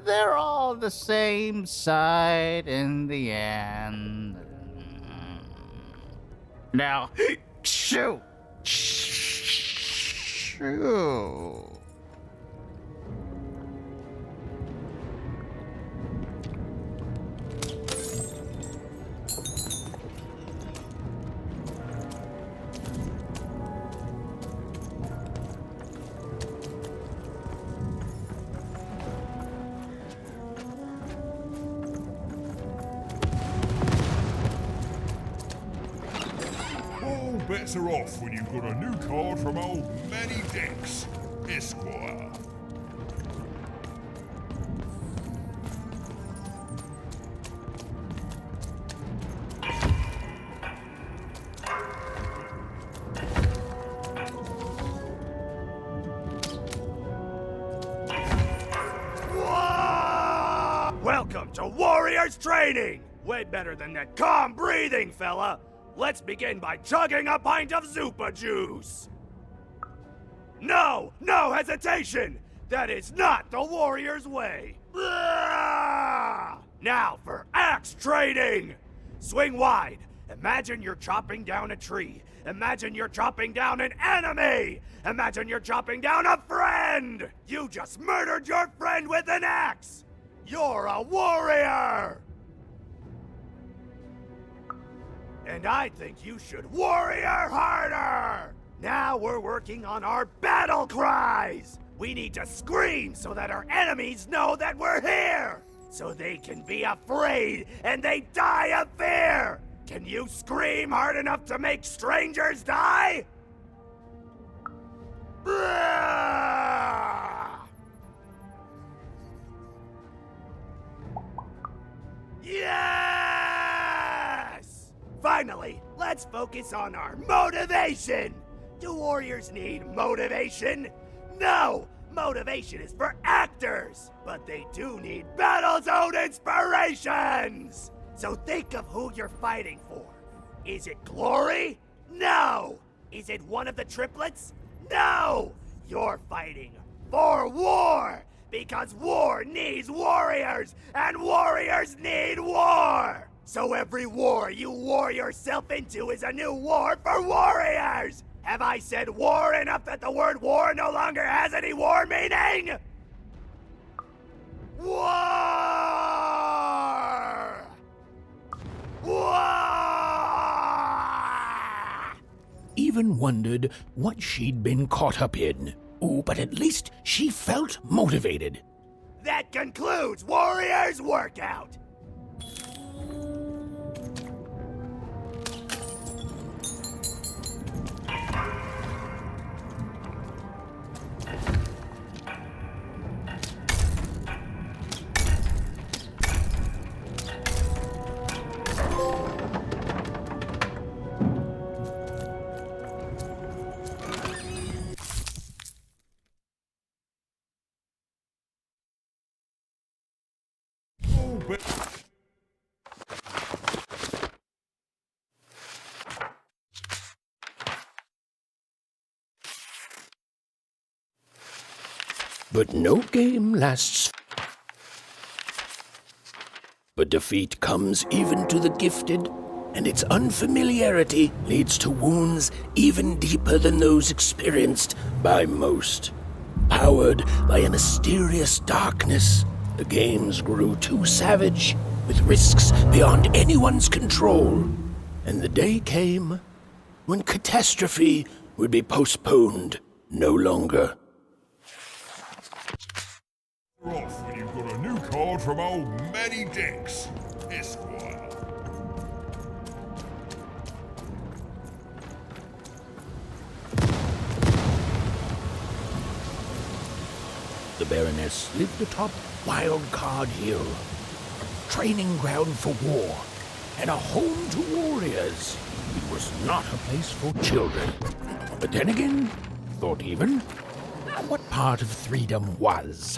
They're all the same side in the end. Now, shoot! Shoot!
Bets are off when you've got a new card from old Manny Dex, Esquire.
Welcome to Warriors Training! Way better than that calm breathing, fella! Let's begin by chugging a pint of Zupa juice! No! No hesitation! That is not the warrior's way! Now for axe trading! Swing wide! Imagine you're chopping down a tree! Imagine you're chopping down an enemy! Imagine you're chopping down a friend! You just murdered your friend with an axe! You're a warrior! And I think you should warrior harder! Now we're working on our battle cries! We need to scream so that our enemies know that we're here! So they can be afraid and they die of fear! Can you scream hard enough to make strangers die? Yes! Finally, let's focus on our motivation! Do warriors need motivation? No! Motivation is for actors! But they do need battle zone inspirations! So think of who you're fighting for. Is it glory? No! Is it one of the triplets? No! You're fighting for war! Because war needs warriors! And warriors need war! So every war you war yourself into is a new war for warriors! Have I said war enough that the word war no longer has any war meaning? War! War!
Even wondered what she'd been caught up in. Ooh, but at least she felt motivated.
That concludes Warriors Workout!
But no game lasts. But defeat comes even to the gifted, and its unfamiliarity leads to wounds even deeper than those experienced by most. Powered by a mysterious darkness, the games grew too savage, with risks beyond anyone's control. And the day came when catastrophe would be postponed no longer.
Off when you've got a new card from old Manny Dex, Esquire.
The Baroness lived atop Wildcard Hill, a training ground for war, and a home to warriors. It was not a place for children. But then again, thought even, what part of freedom was?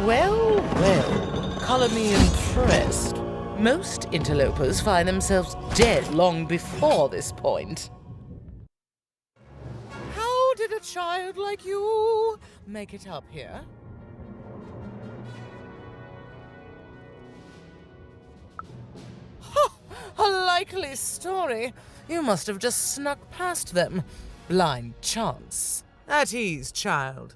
Well, well, color me impressed. Most interlopers find themselves dead long before this point. How did a child like you make it up here? Ha! A likely story. You must have just snuck past them. Blind chance. At ease, child.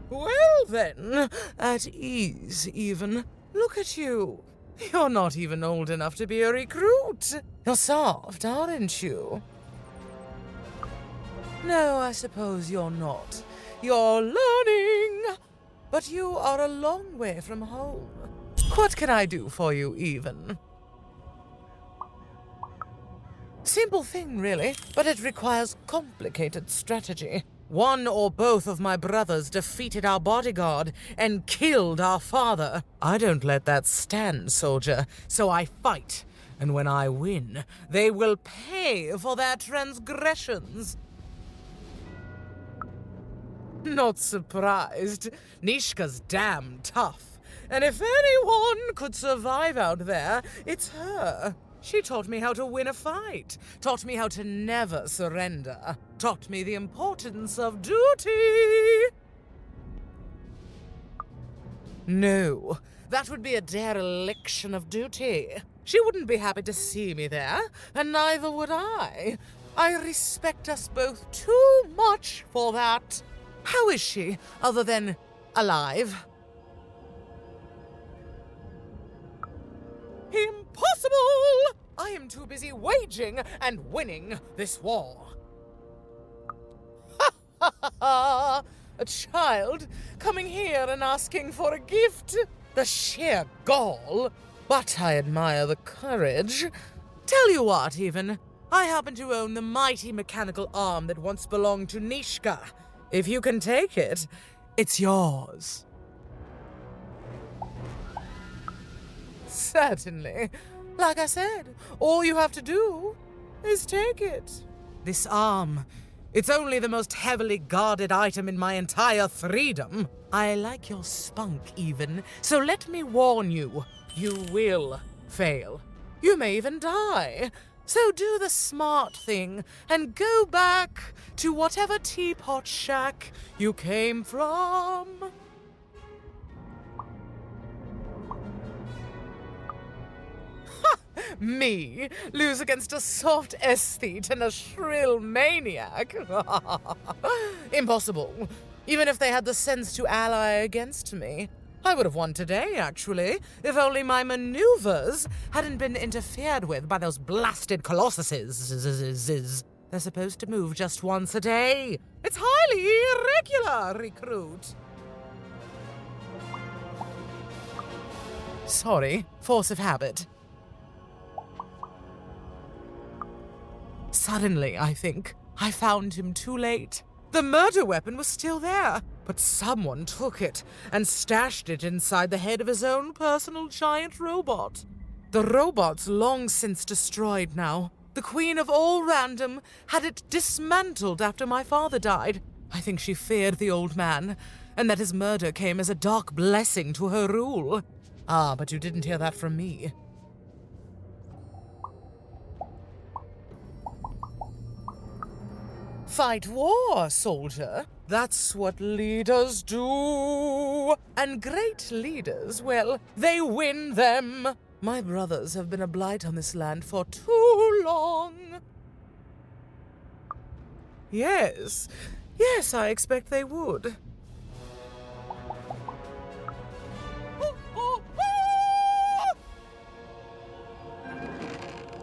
Well then, at ease even. Look at you. You're not even old enough to be a recruit. You're soft, aren't you? No, I suppose you're not. You're learning. But you are a long way from home. What can I do for you, even? Simple thing, really, but it requires complicated strategy. One or both of my brothers defeated our bodyguard and killed our father. I don't let that stand, soldier, so I fight. And when I win, they will pay for their transgressions. Not surprised. Nishka's damn tough. And if anyone could survive out there, it's her. She taught me how to win a fight, taught me how to never surrender, taught me the importance of duty. No, that would be a dereliction of duty. She wouldn't be happy to see me there, and neither would I. I respect us both too much for that. How is she, other than alive? Impossible! I am too busy waging and winning this war. Ha ha ha ha! A child coming here and asking for a gift? The sheer gall! But I admire the courage. Tell you what, even, I happen to own the mighty mechanical arm that once belonged to Nishka. If you can take it, it's yours. Certainly. Like I said, all you have to do is take it. This arm, it's only the most heavily guarded item in my entire freedom. I like your spunk, even, so let me warn you, you will fail. You may even die. So do the smart thing and go back to whatever teapot shack you came from. Me lose against a soft aesthete and a shrill maniac? Impossible. Even if they had the sense to ally against me. I would have won today, actually, if only my maneuvers hadn't been interfered with by those blasted colossuses. They're supposed to move just once a day. It's highly irregular, recruit. Sorry, force of habit. Suddenly, I think, I found him too late. The murder weapon was still there, but someone took it and stashed it inside the head of his own personal giant robot. The robot's long since destroyed now. The queen of all random had it dismantled after my father died. I think she feared the old man, and that his murder came as a dark blessing to her rule. Ah, but you didn't hear that from me. Fight war, soldier. That's what leaders do. And great leaders, well, they win them. My brothers have been a blight on this land for too long. Yes, I expect they would.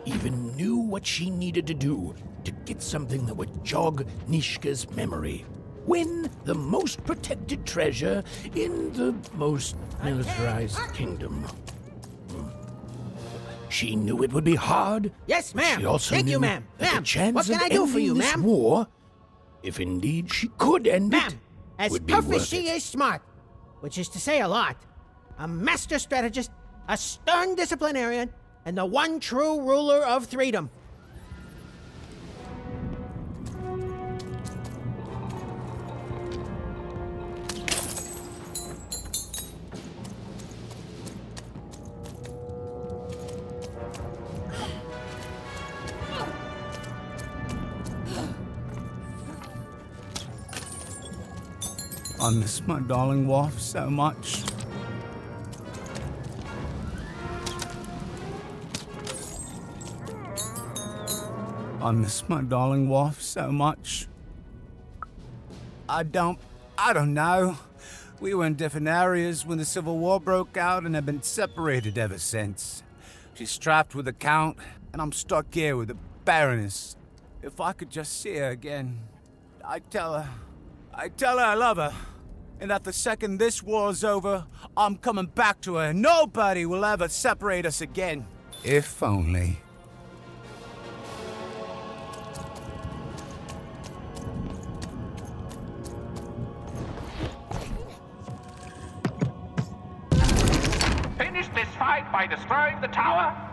Even knew what she needed to do to get something that would jog Nishka's memory. Win the most protected treasure in the most militarized kingdom. She knew it would be hard.
Yes, ma'am.
She also
Thank
knew
you, ma'am.
that
Ma'am,
the chance
what can
of
I do for
ending
you,
this
ma'am?
war, if indeed she could end it,
Ma'am, as
would be
tough
worth
as she is smart, which is to say a lot, a master strategist, a stern disciplinarian, and the one true ruler of freedom.
I miss my darling wife so much. I miss my darling wife so much. I don't know. We were in different areas when the Civil War broke out and have been separated ever since. She's trapped with the Count, and I'm stuck here with the Baroness. If I could just see her again, I'd tell her I love her, and that the second this war's over, I'm coming back to her, and nobody will ever separate us again. If only.
Finish this fight by destroying the tower.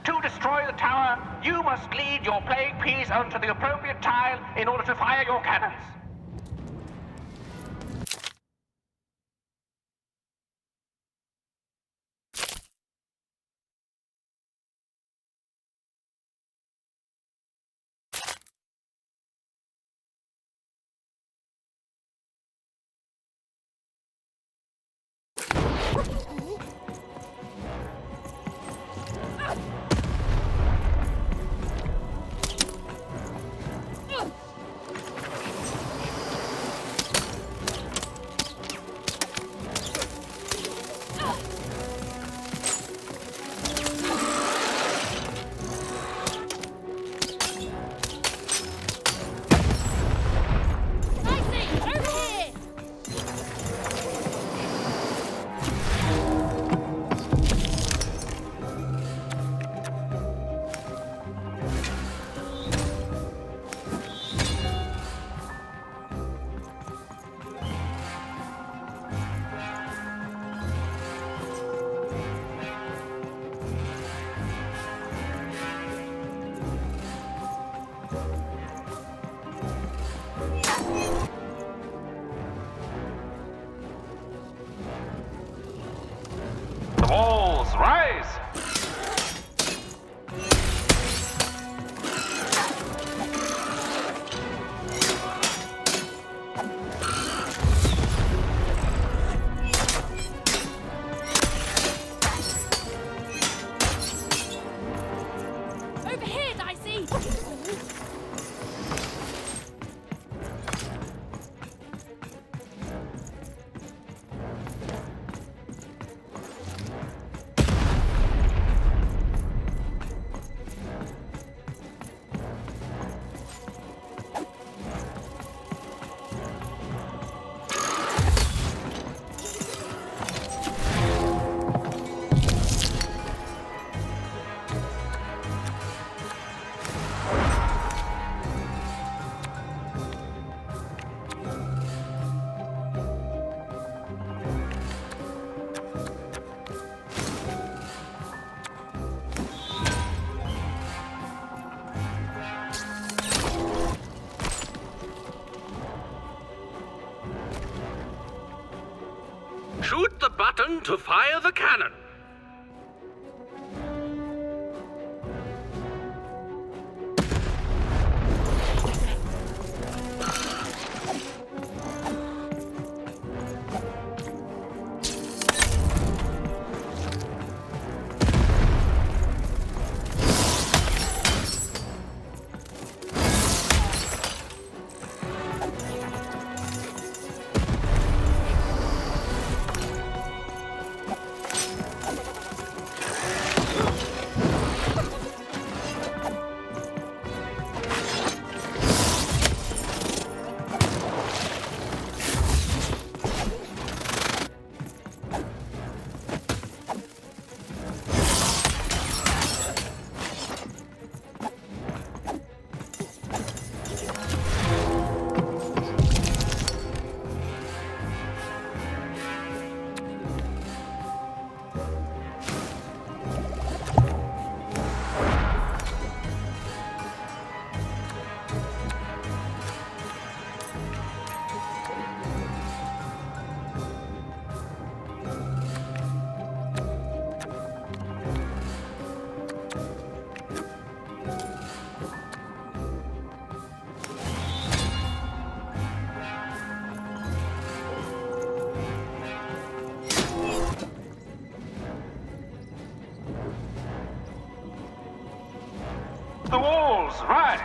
To destroy the tower, you must lead your playing piece onto the appropriate tile in order to fire your cannons. The walls rise!
Over here, Dicey!
Shoot the button to fire the cannon. Walls rise!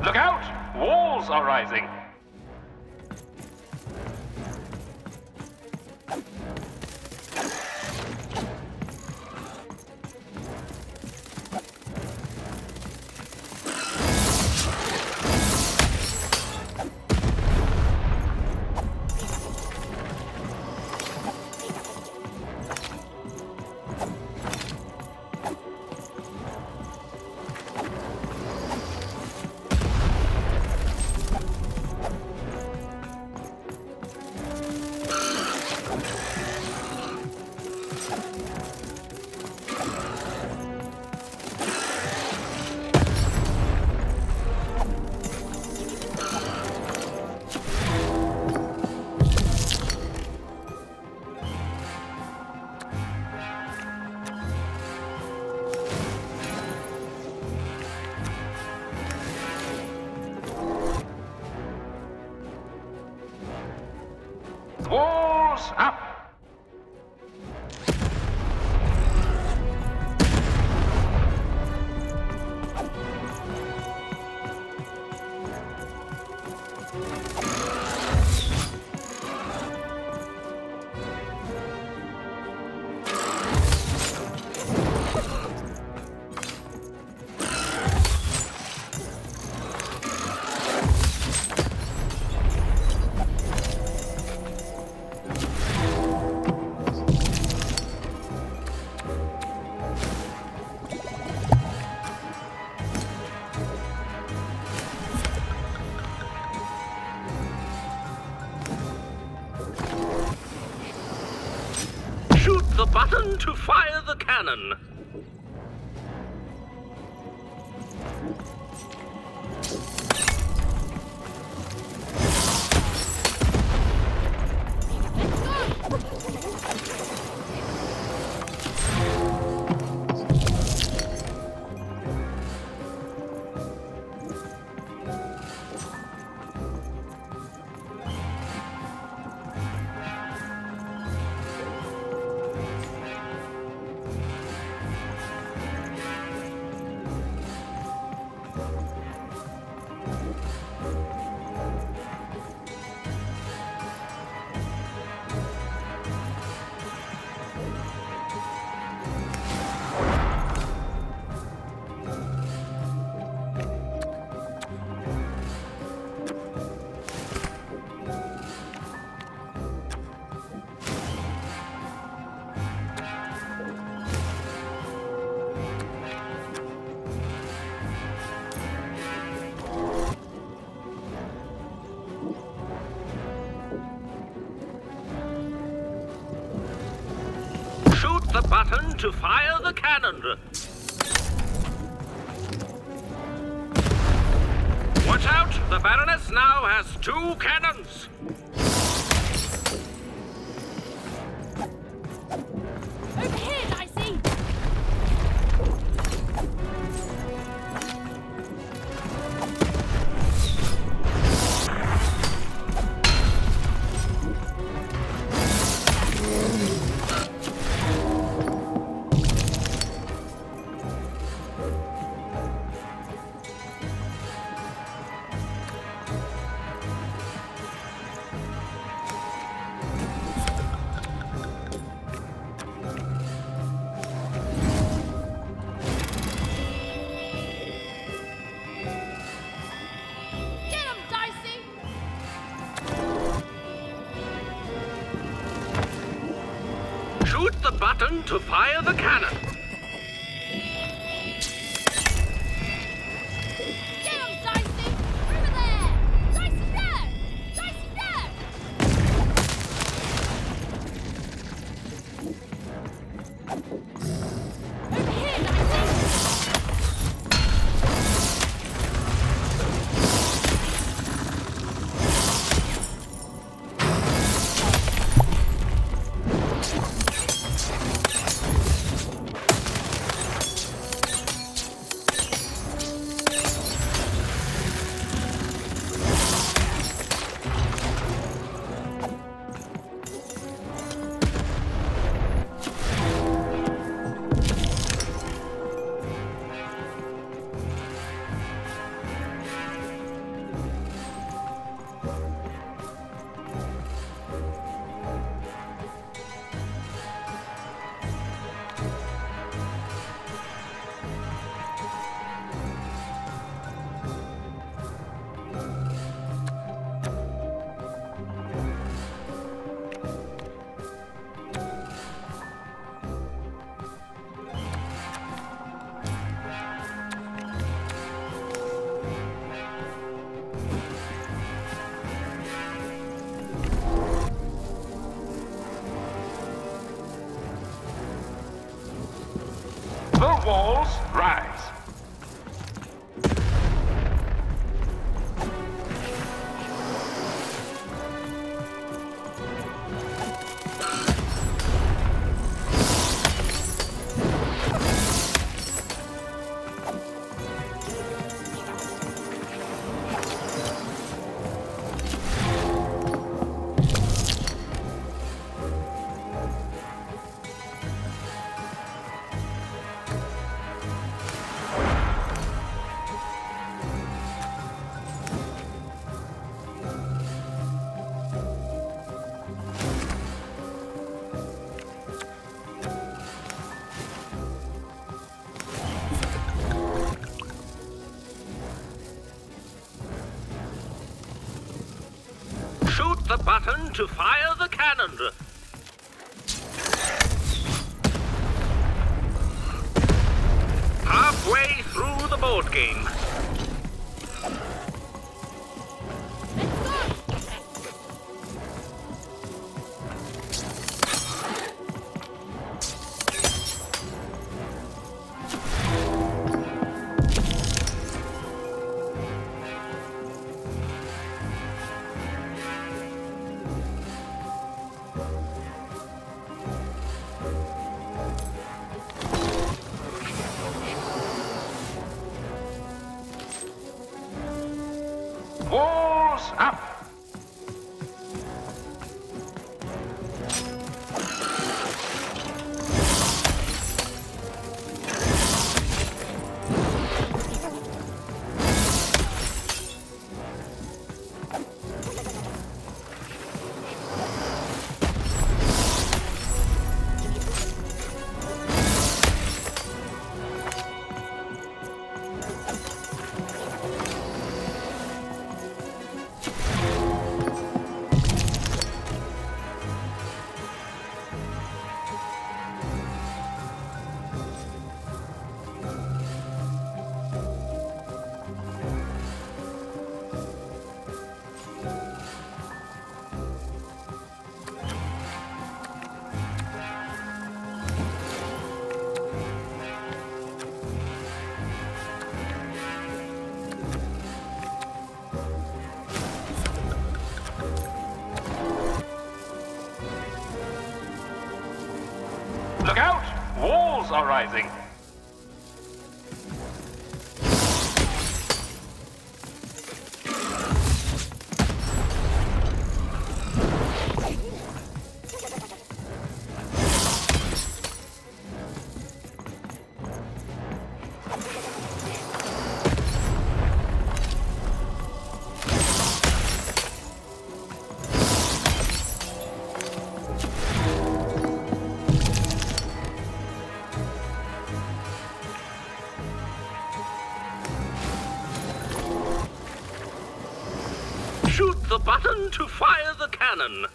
Look out! Walls are rising! Walls up!
Shoot the button to fire the cannon. The button to fire the cannon. Watch out! The Baroness now has 2 cannons.
Over here, I see.
the button to fire the cannon.
Get him, Dicey! Over there! Dicey there! Dicey there! Over here, Dicey!
The walls rise. Shoot the button to fire the cannon. Halfway through the board game. Walls up! Look out! Walls are rising. Shoot the button to fire the cannon.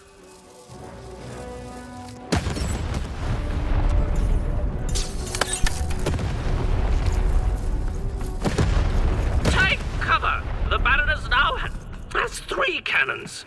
The Baroness now has 3 cannons.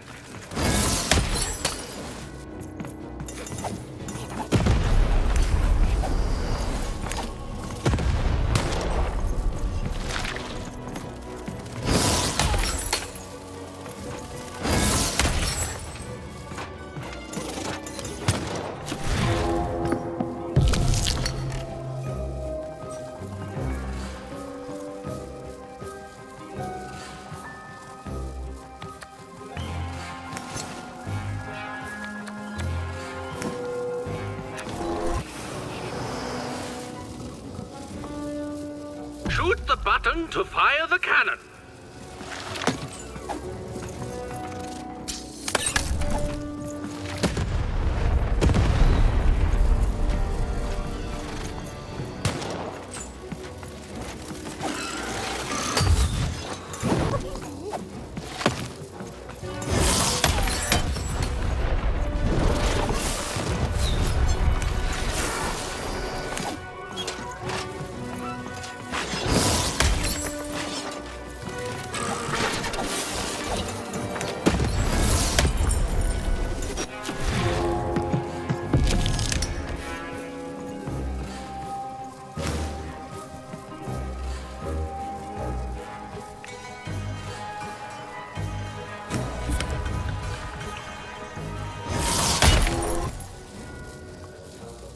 Shoot the button to fire the cannon.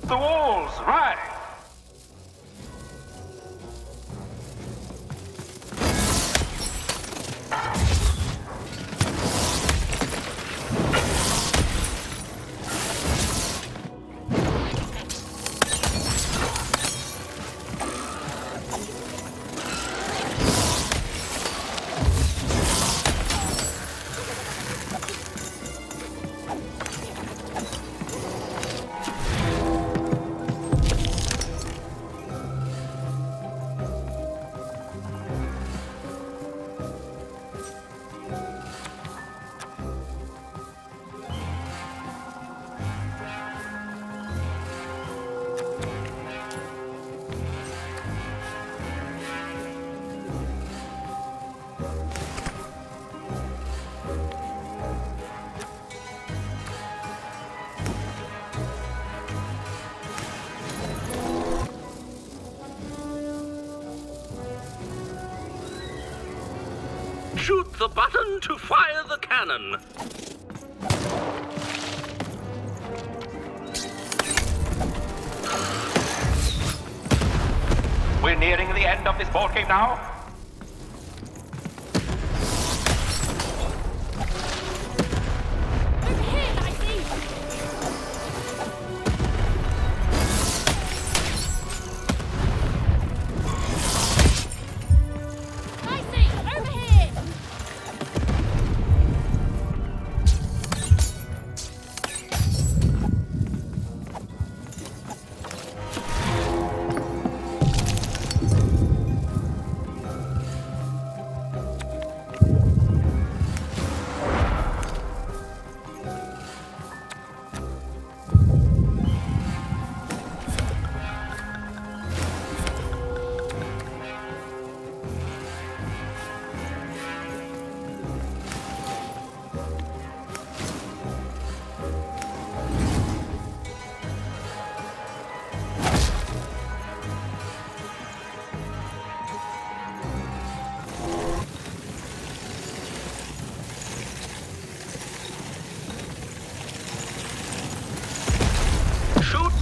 The walls, right. Shoot the button to fire the cannon.
We're nearing the end of this board game now.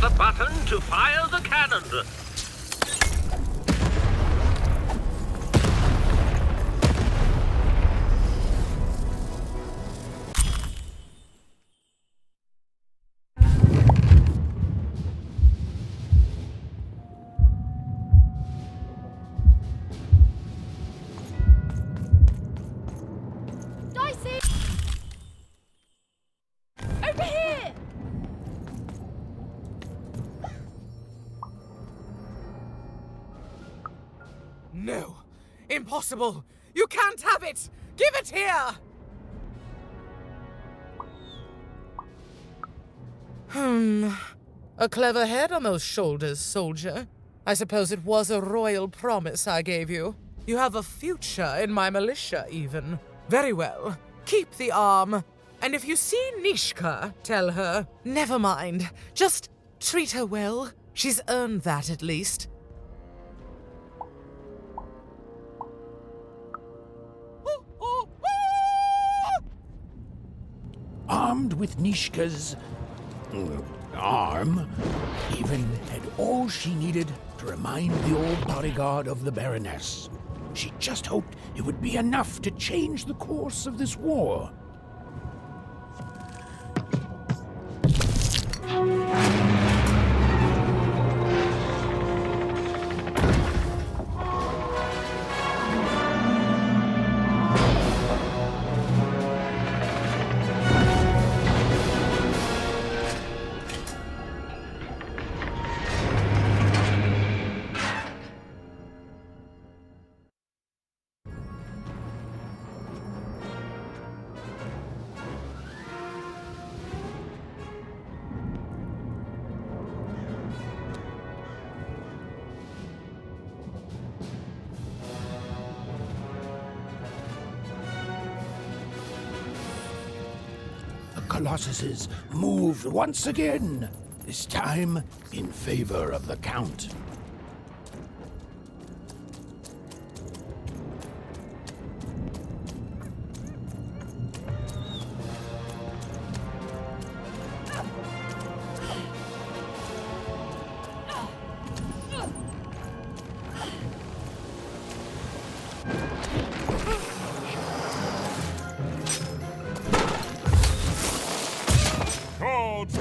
The button to fire the cannon.
No! Impossible! You can't have it! Give it here! A clever head on those shoulders, soldier. I suppose it was a royal promise I gave you. You have a future in my militia, even. Very well. Keep the arm. And if you see Nishka, tell her, never mind. Just treat her well. She's earned that, at least.
Armed with Nishka's arm, Even had all she needed to remind the old bodyguard of the Baroness. She just hoped it would be enough to change the course of this war. Colossuses moved once again, this time in favor of the Count.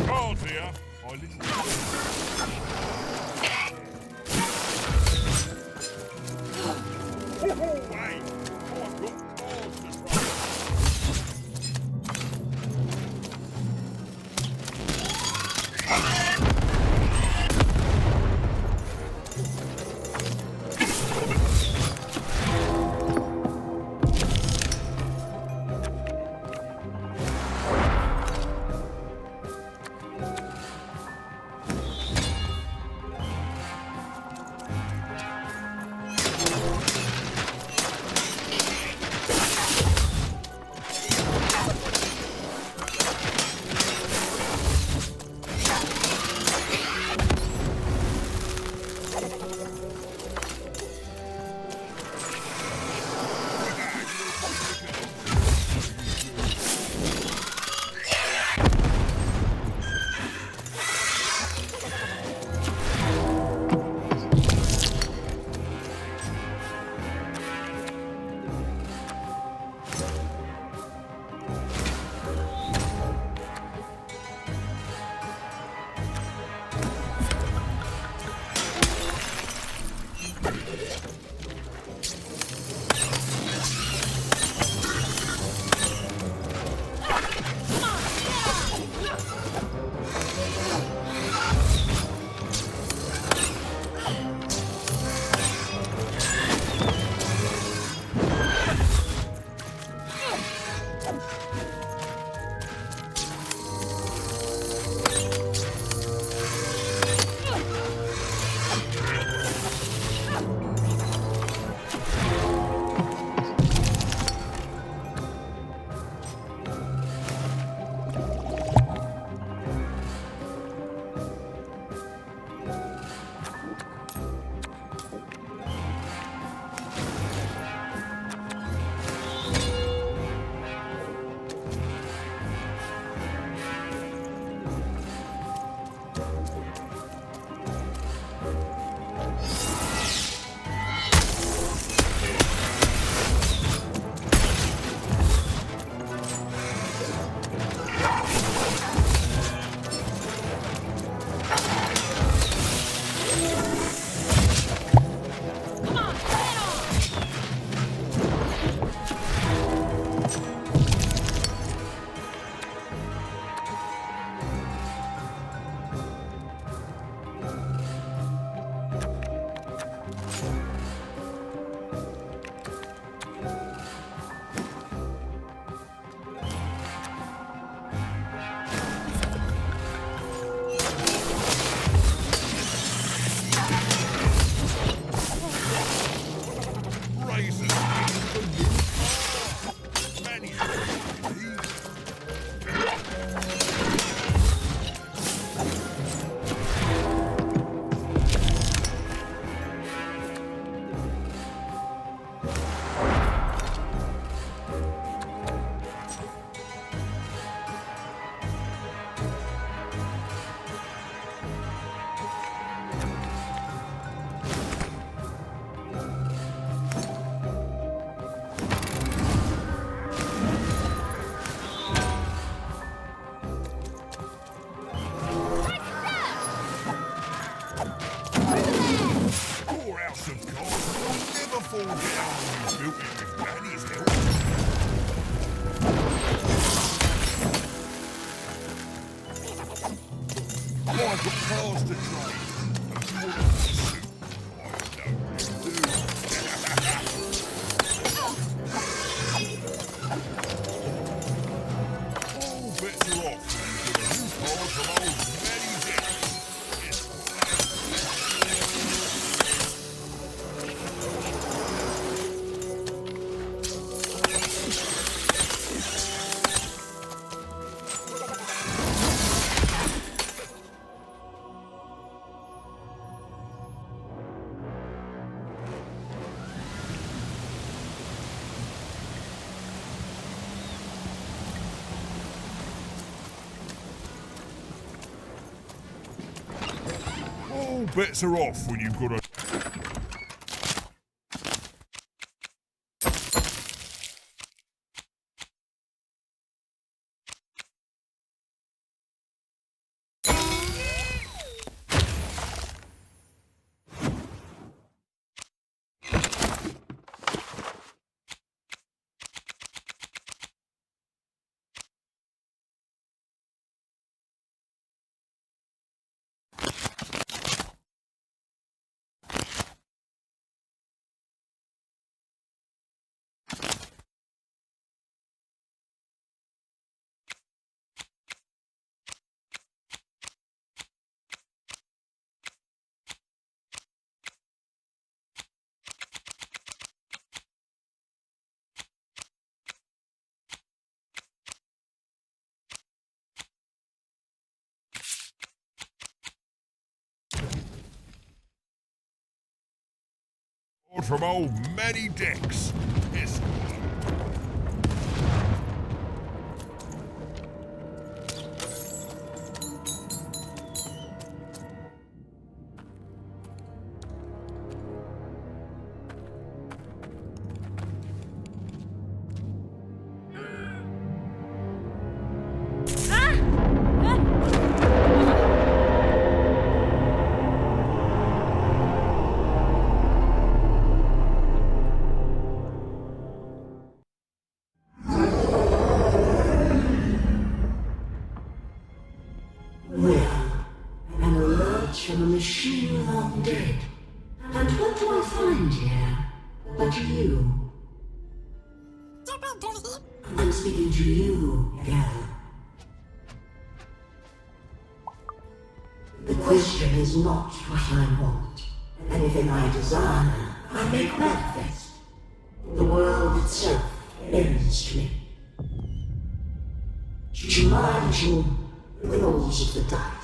Cards here. I listen. Hey! I've got cards to strike. I've got cars to trade. All bets are off. New cars from old Manny All bets are off when you've got a... From old Manny Dex. Yes.
From a machine long dead. And what do I find here but you? I'm speaking to you, girl. The question is not what I want. Anything I desire, I make manifest. The world itself ends to me. To mind you, the rolls of the dice.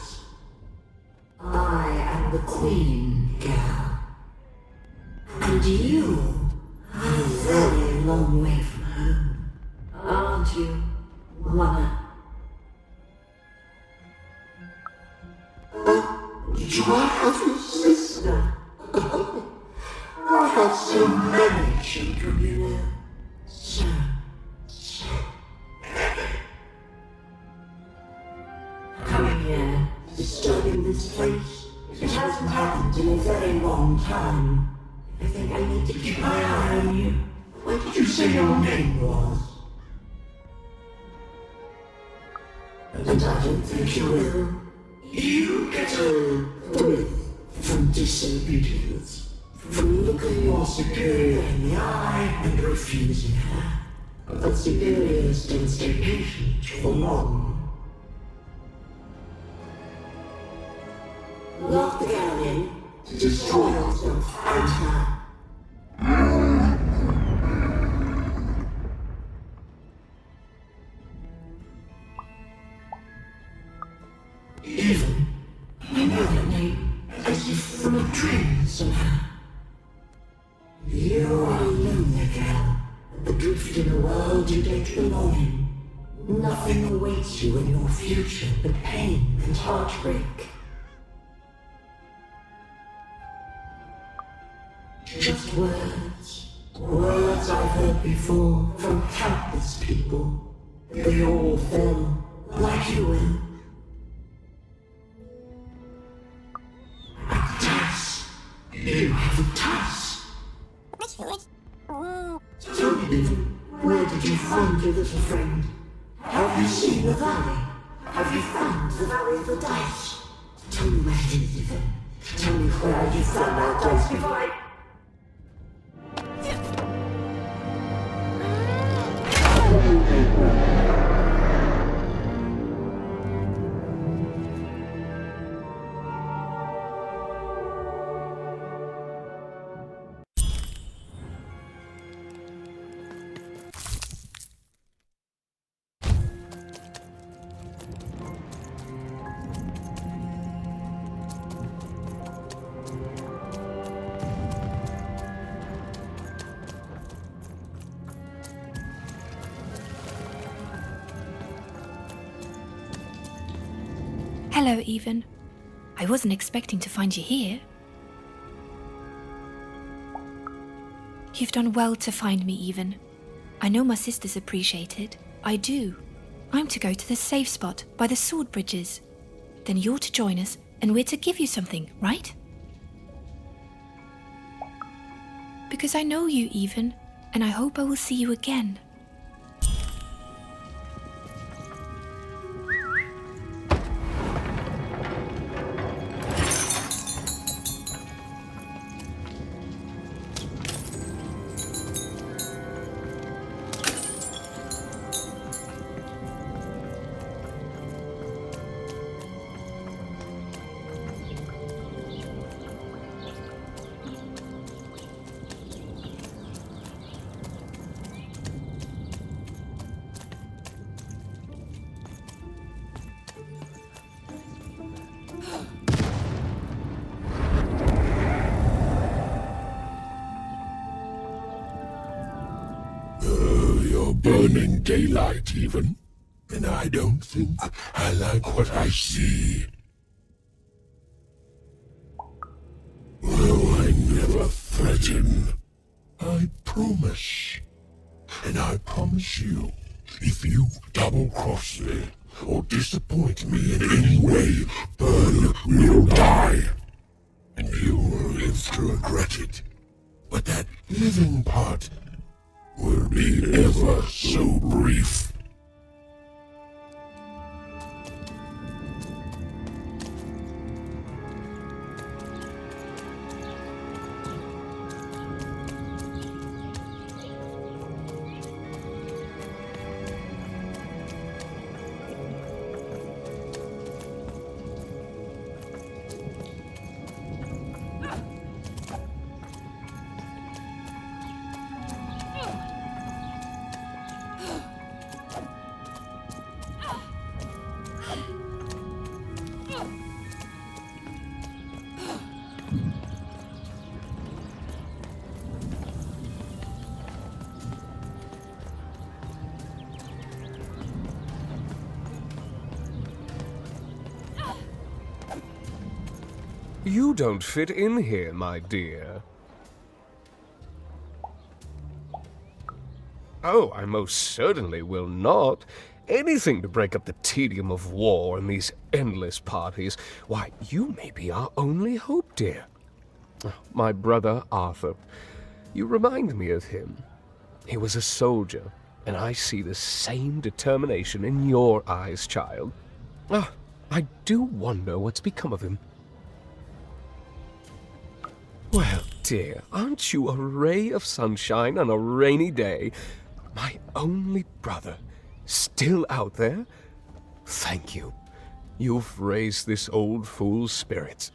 I am the queen, girl. And you are a very long way from home, aren't you, Mama? Do I have a sister? I have so many children, you know. So many. Coming here, disturbing this place. It hasn't happened in a very long time. I think I need to keep my eye on you. What did you say your name was? And I don't think you will. You get a thrill from disobedience, from looking your superior in the eye and refusing her. But superiors don't stay patient for long. Lock the girl in to destroy yourself and her. Even, I know your name as if from a dream somehow. You are a lonely girl, adrift in a world you don't belong in. Nothing awaits you in your future but pain and heartbreak. Just words. Words I've heard before from countless people. They all fell like you will. A dice. You have a dice. Tell me, David, where did you find your little friend? Have you seen the valley? Have you found the valley of the dice? Tell me where it is, Ethan. Tell me where you've done that place before.
Hello, Even. I wasn't expecting to find you here. You've done well to find me, Even. I know my sisters appreciate it. I do. I'm to go to the safe spot by the sword bridges. Then you're to join us, and we're to give you something, right? Because I know you, Even, and I hope I will see you again.
You're burning daylight, even. And I don't think I like what I see. Well, I never threaten. I promise. And I promise you, if you double-cross me or disappoint me in any way, Burn will die. And you will live to regret it. But that living part will be ever so brief.
You don't fit in here, my dear. Oh, I most certainly will not. Anything to break up the tedium of war and these endless parties. Why, you may be our only hope, dear. My brother Arthur. You remind me of him. He was a soldier, and I see the same determination in your eyes, child. I do wonder what's become of him. Well, dear, aren't you a ray of sunshine on a rainy day? My only brother, still out there? Thank you. You've raised this old fool's spirits.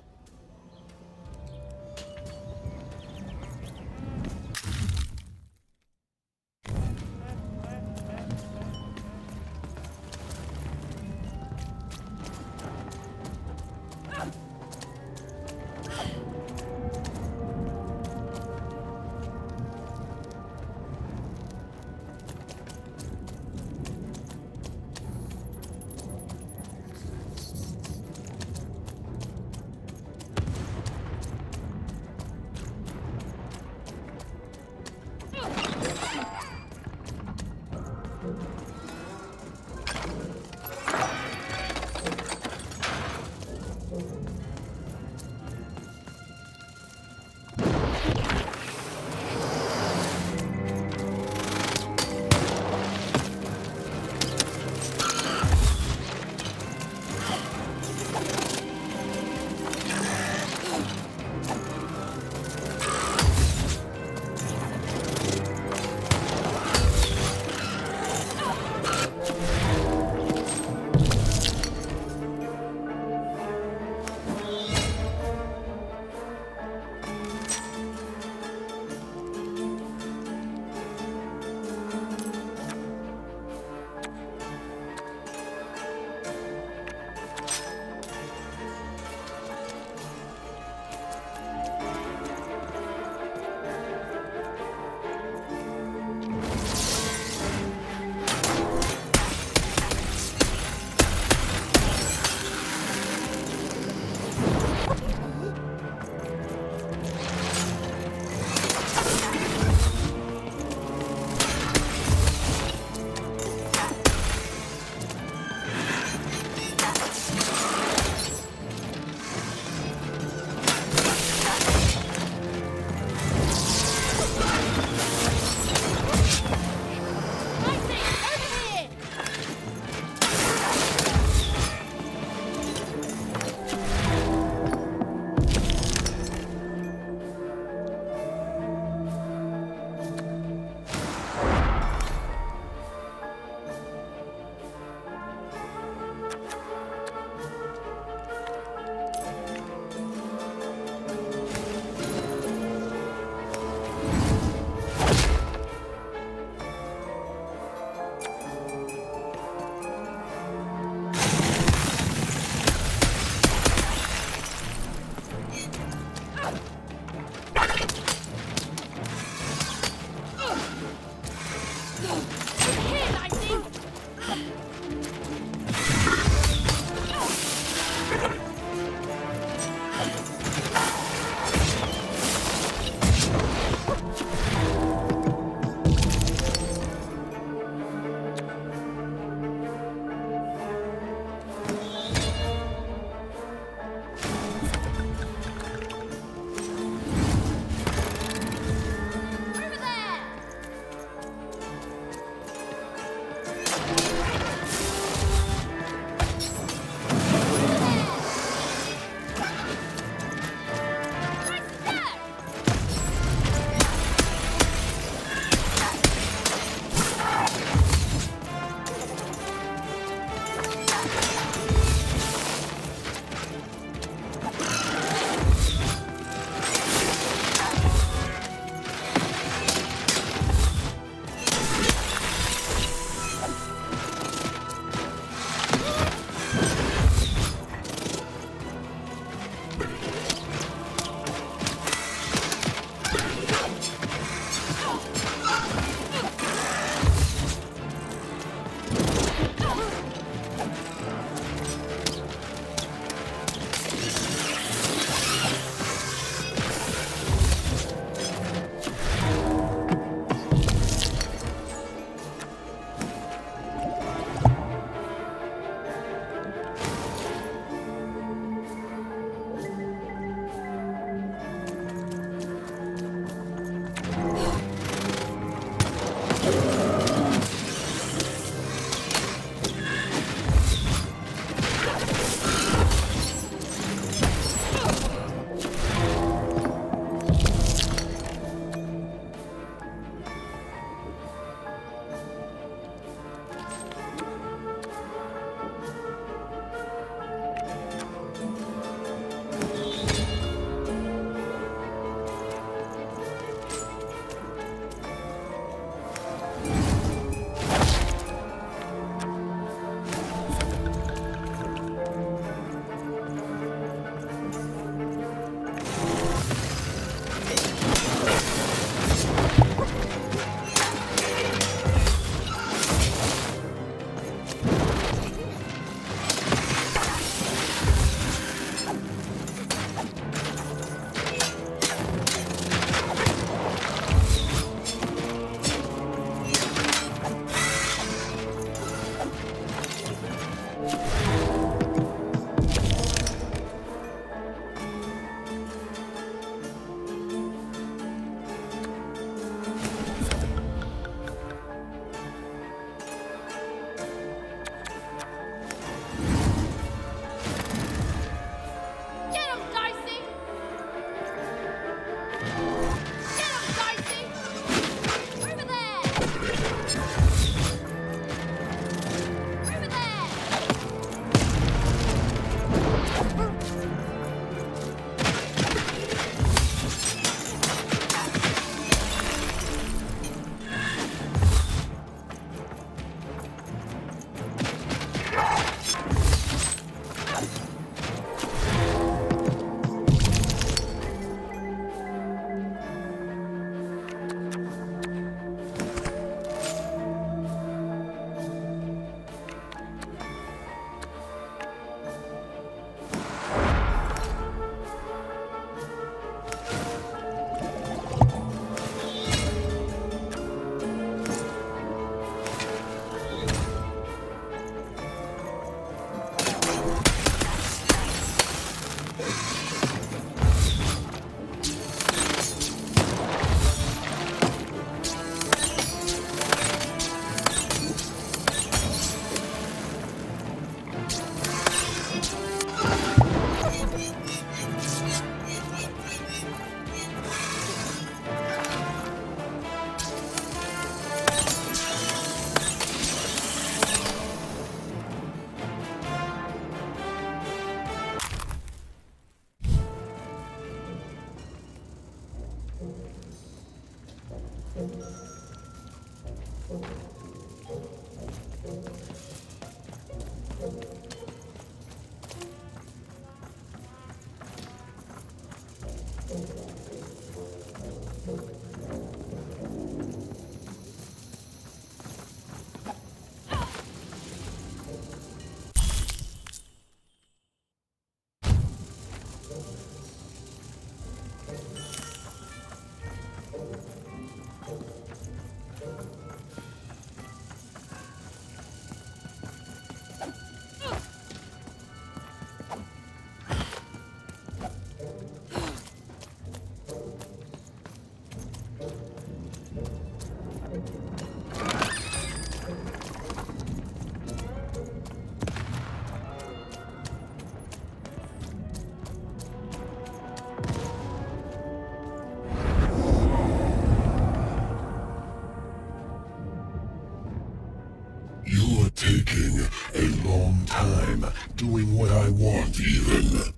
You're taking a long time doing what I want, even.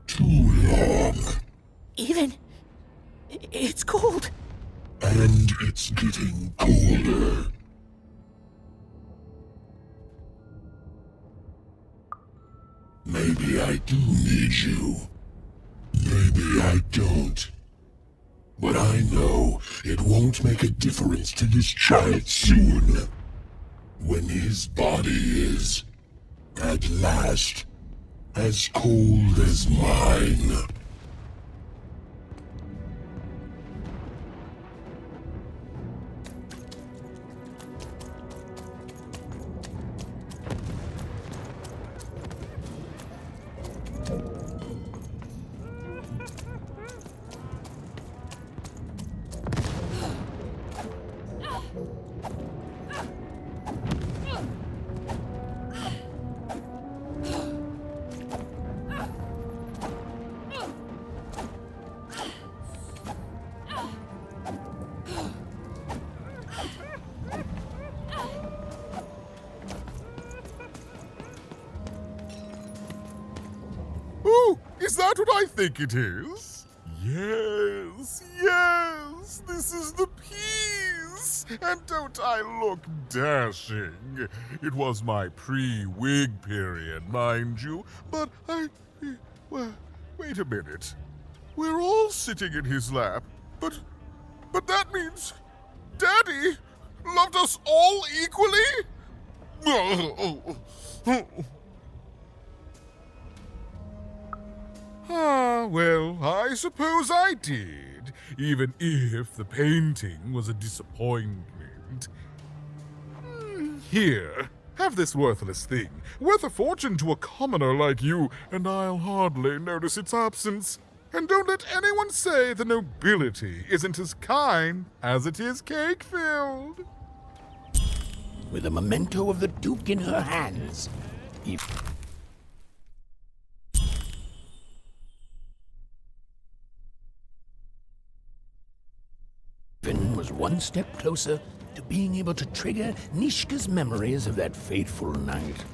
Too long.
Even? It's cold.
And it's getting colder. Maybe I do need you. Maybe I don't. But I know it won't make a difference to this child soon. When his body is, at last, as cold as mine.
Oh, is that what I think it is? Yes, yes, this is the piece! And don't I look dashing? It was my pre-wig period, mind you, but well, wait a minute. We're all sitting in his lap, but that means Daddy loved us all equally? Ah, well, I suppose I did, even if the painting was a disappointment. Here, have this worthless thing, worth a fortune to a commoner like you, and I'll hardly notice its absence. And don't let anyone say the nobility isn't as kind as it is cake-filled.
With a memento of the Duke in her hands, Finn was one step closer to being able to trigger Nishka's memories of that fateful night.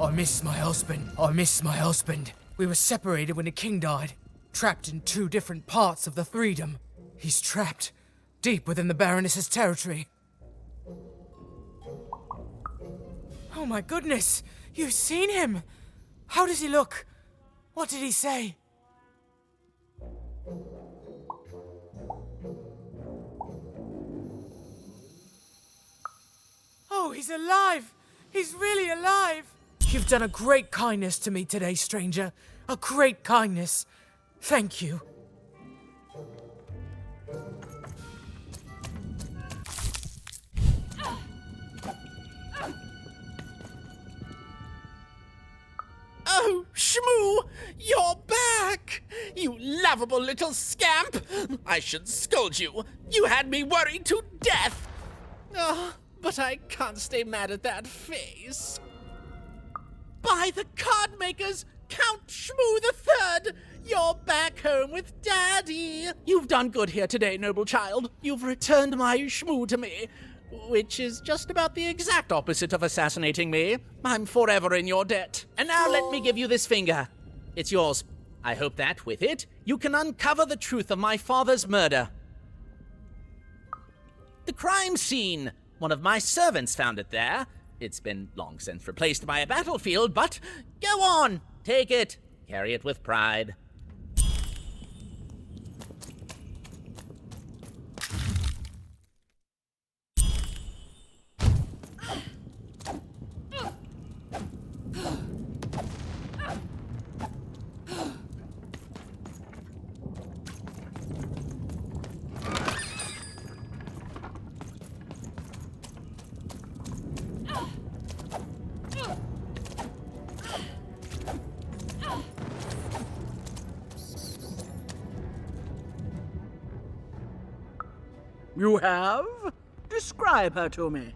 I miss my husband. I miss my husband. We were separated when the king died, trapped in two different parts of the Freedom. He's trapped deep within the Baroness's territory. Oh my goodness! You've seen him! How does he look? What did he say? Oh, he's alive! He's really alive! You've done a great kindness to me today, stranger. A great kindness. Thank you.
laughable little scamp! I should scold you. You had me worried to death! Oh, but I can't stay mad at that face. By the card makers, Count Shmoo the Third! You're back home with Daddy! You've done good here today, noble child. You've returned my Shmoo to me, which is just about the exact opposite of assassinating me. I'm forever in your debt. And now let me give you this finger. It's yours. I hope that, with it, you can uncover the truth of my father's murder. The crime scene. One of my servants found it there. It's been long since replaced by a battlefield, but go on, take it. Carry it with pride.
You have? Describe her to me.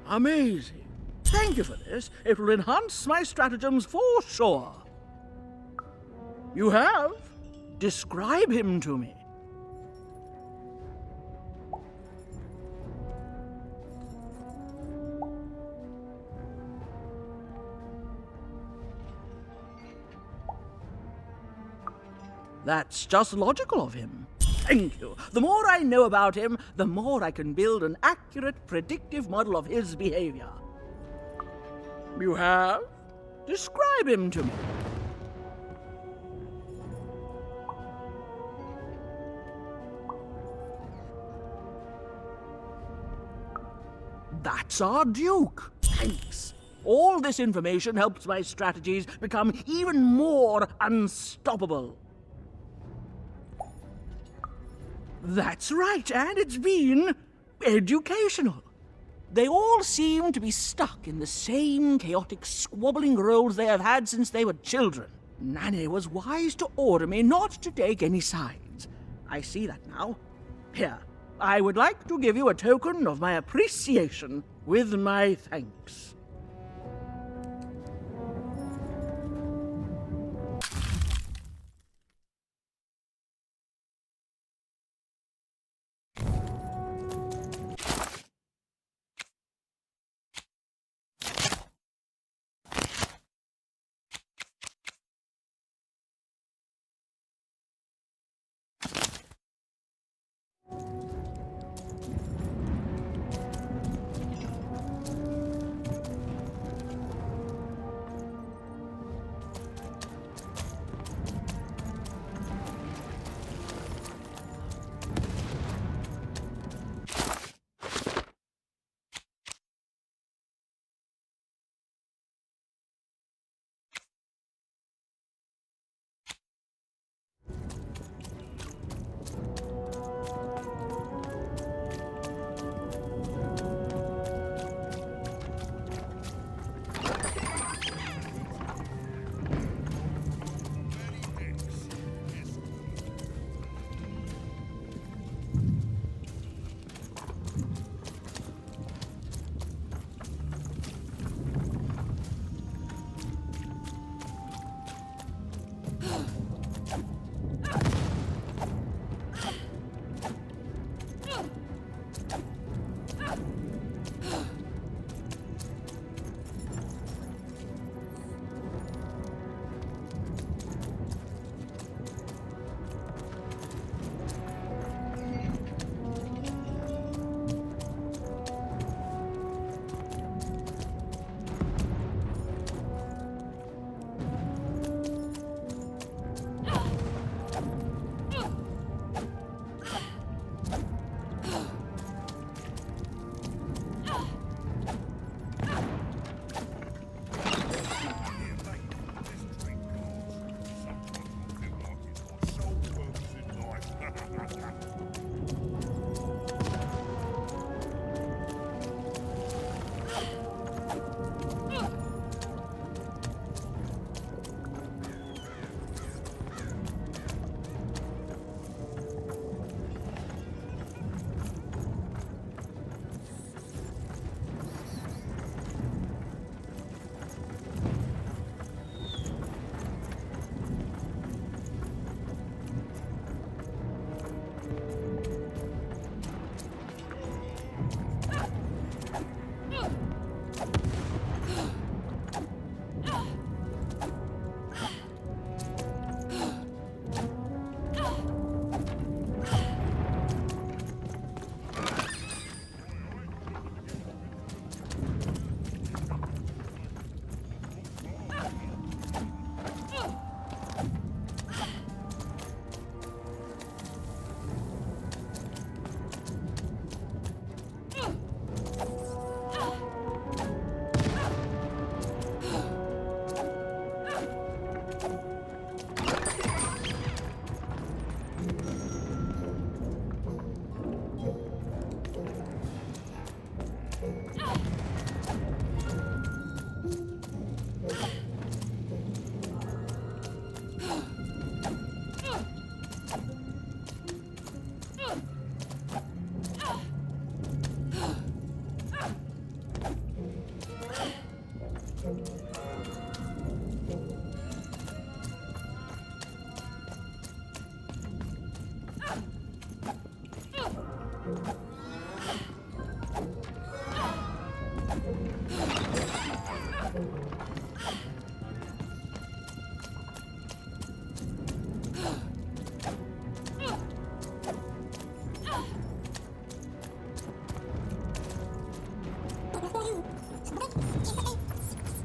Amazing. Thank you for this. It will enhance my stratagems for sure. You have? Describe him to me. That's just logical of him. Thank you. The more I know about him, the more I can build an accurate, predictive model of his behavior. You have? Describe him to me. That's our Duke. Thanks. All this information helps my strategies become even more unstoppable. That's right, and it's been educational. They all seem to be stuck in the same chaotic, squabbling roles they have had since they were children. Nanny was wise to order me not to take any sides. I see that now. Here, I would like to give you a token of my appreciation with my thanks.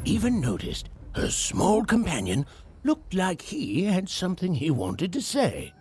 even noticed her small companion looked like he had something he wanted to say.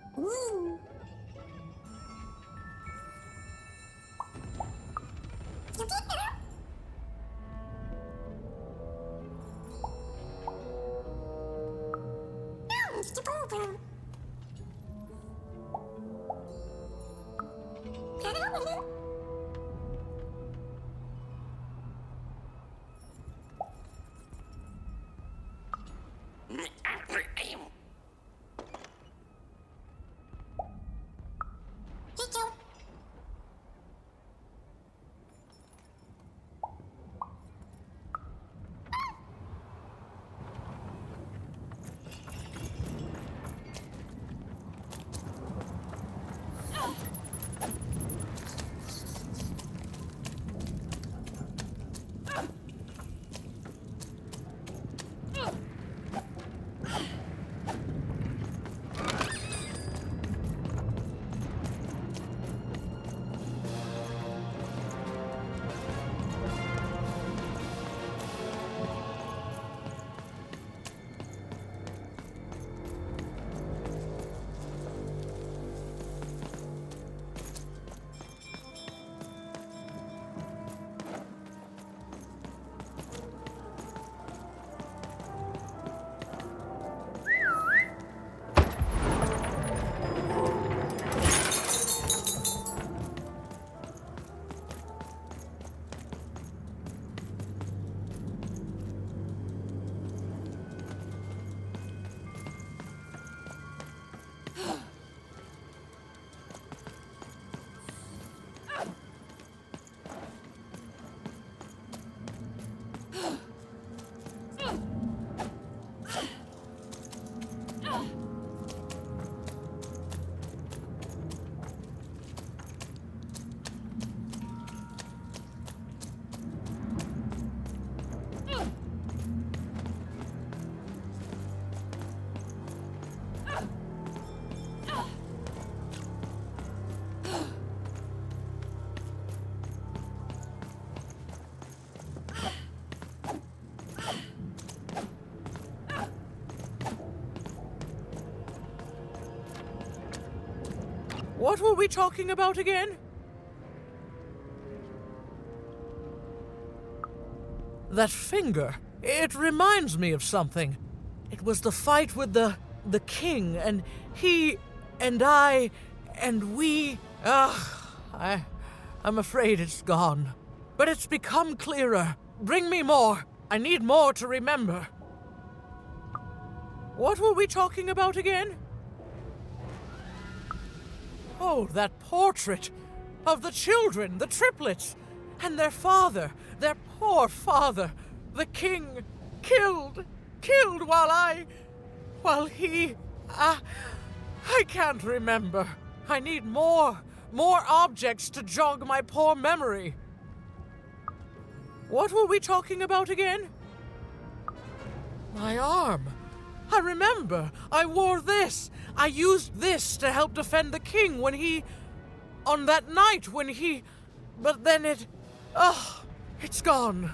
What were we talking about again? That finger. It reminds me of something. It was the fight with the king, and he, and I, and we. I'm afraid it's gone. But it's become clearer. Bring me more. I need more to remember. What were we talking about again? Oh, that portrait of the children, the triplets, and their father, their poor father, the king, killed while he, I can't remember. I need more objects to jog my poor memory. What were we talking about again? My arm. I remember. I wore this. I used this to help defend the king when he... on that night when he... But then it... it's gone.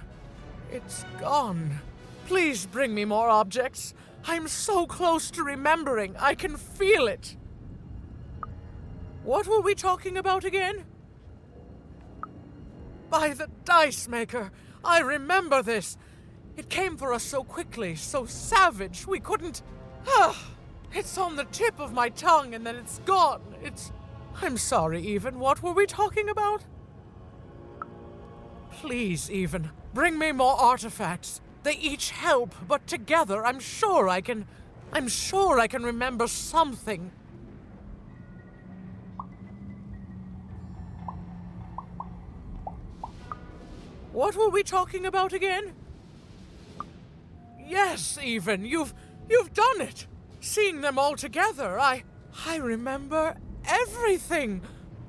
It's gone. Please bring me more objects. I'm so close to remembering. I can feel it. What were we talking about again? By the dice maker. I remember this. It came for us so quickly, so savage, we couldn't... It's on the tip of my tongue and then it's gone. I'm sorry, Even. What were we talking about? Please, Even, bring me more artifacts. They each help, but together I'm sure I can remember something. What were we talking about again? Yes, Even, you've done it. Seeing them all together, I remember everything.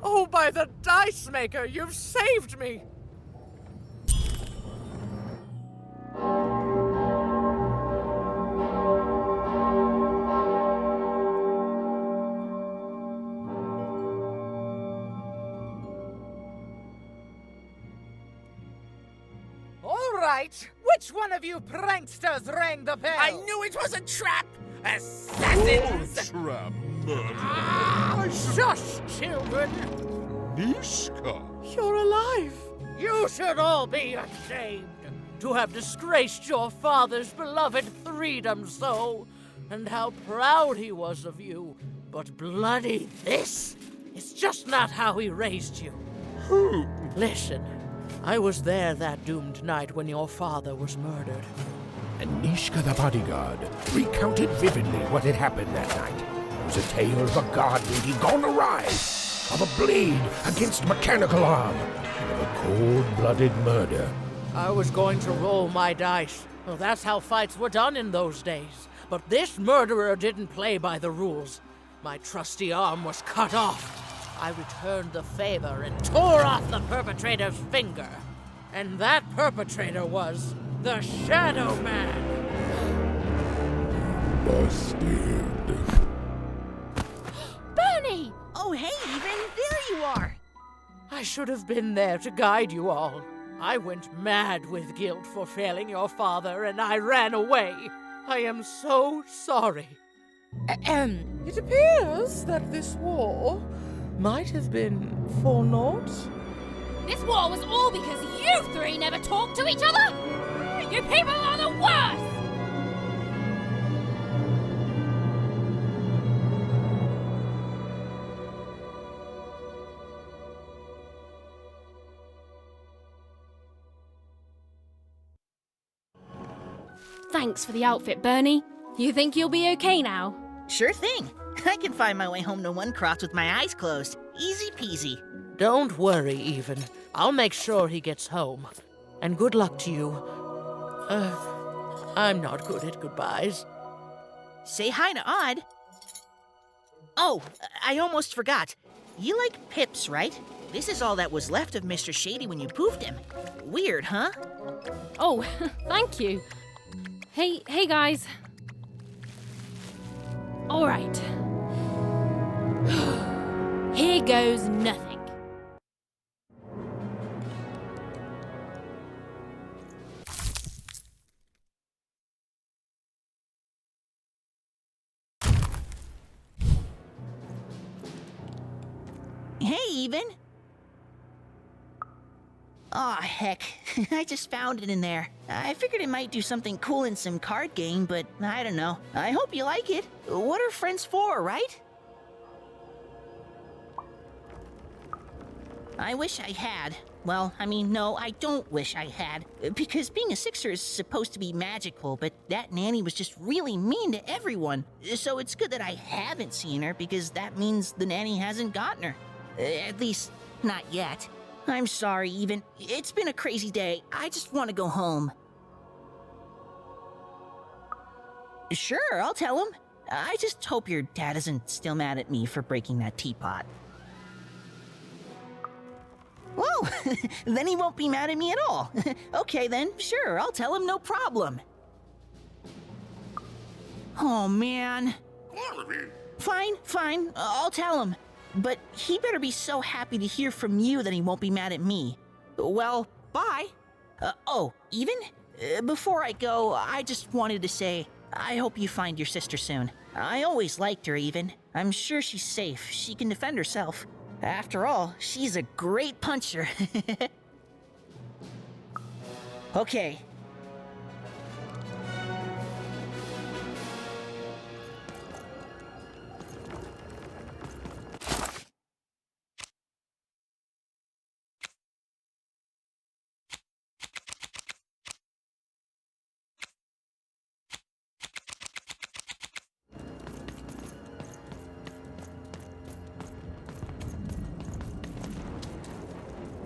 Oh, by the dice maker, you've saved me. All right, Which one of you pranksters rang the bell?
I knew it was a trap! Assassins!
Trap murder.
Shush, children!
Nishka.
You're alive! You should all be ashamed to have disgraced your father's beloved freedom so, and how proud he was of you. But bloody this is just not how he raised you. Listen, I was there that doomed night when your father was murdered.
And Nishka the bodyguard recounted vividly what had happened that night. It was a tale of a god lady gone awry, of a blade against mechanical arm, and of a cold-blooded murder.
I was going to roll my dice. Well, that's how fights were done in those days. But this murderer didn't play by the rules. My trusty arm was cut off. I returned the favor and tore off the perpetrator's finger. And that perpetrator was the Shadow Man.
Busted.
Bernie! Oh, hey, Even, there you are.
I should have been there to guide you all. I went mad with guilt for failing your father, and I ran away. I am so sorry.
It appears that this war might have been for naught.
This war was all because you three never talked to each other! You people are the worst! Thanks for the outfit, Bernie. You think you'll be okay now?
Sure thing. I can find my way home to one cross with my eyes closed. Easy peasy.
Don't worry, Even. I'll make sure he gets home. And good luck to you. I'm not good at goodbyes.
Say hi to Odd. Oh, I almost forgot. You like pips, right? This is all that was left of Mr. Shady when you poofed him. Weird, huh?
Oh, thank you. Hey guys. All right. Here goes nothing.
Hey, Even. Aw, heck. I just found it in there. I figured it might do something cool in some card game, but I don't know. I hope you like it. What are friends for, right? I wish I had. Well, I mean, no, I don't wish I had. Because being a Sixer is supposed to be magical, but that nanny was just really mean to everyone. So it's good that I haven't seen her, because that means the nanny hasn't gotten her. At least, not yet. I'm sorry, Even. It's been a crazy day. I just want to go home. Sure, I'll tell him. I just hope your dad isn't still mad at me for breaking that teapot. Well, then he won't be mad at me at all. Okay then, sure, I'll tell him, no problem. Oh, man. Fine, I'll tell him. But he better be so happy to hear from you that he won't be mad at me. Well, bye. Oh, Even? Before I go, I just wanted to say, I hope you find your sister soon. I always liked her, Even. I'm sure she's safe. She can defend herself. After all, she's a great puncher. Okay.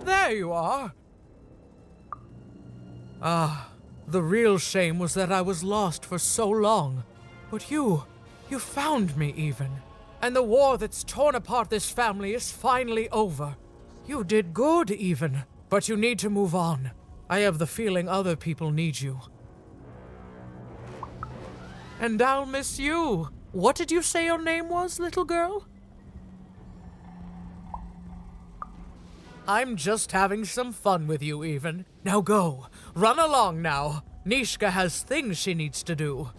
There you are. Ah, the real shame was that I was lost for so long. But you found me, Even. And the war that's torn apart this family is finally over. You did good, Even. But you need to move on. I have the feeling other people need you. And I'll miss you. What did you say your name was, little girl? I'm just having some fun with you, Even. Now go. Run along now. Nishka has things she needs to do.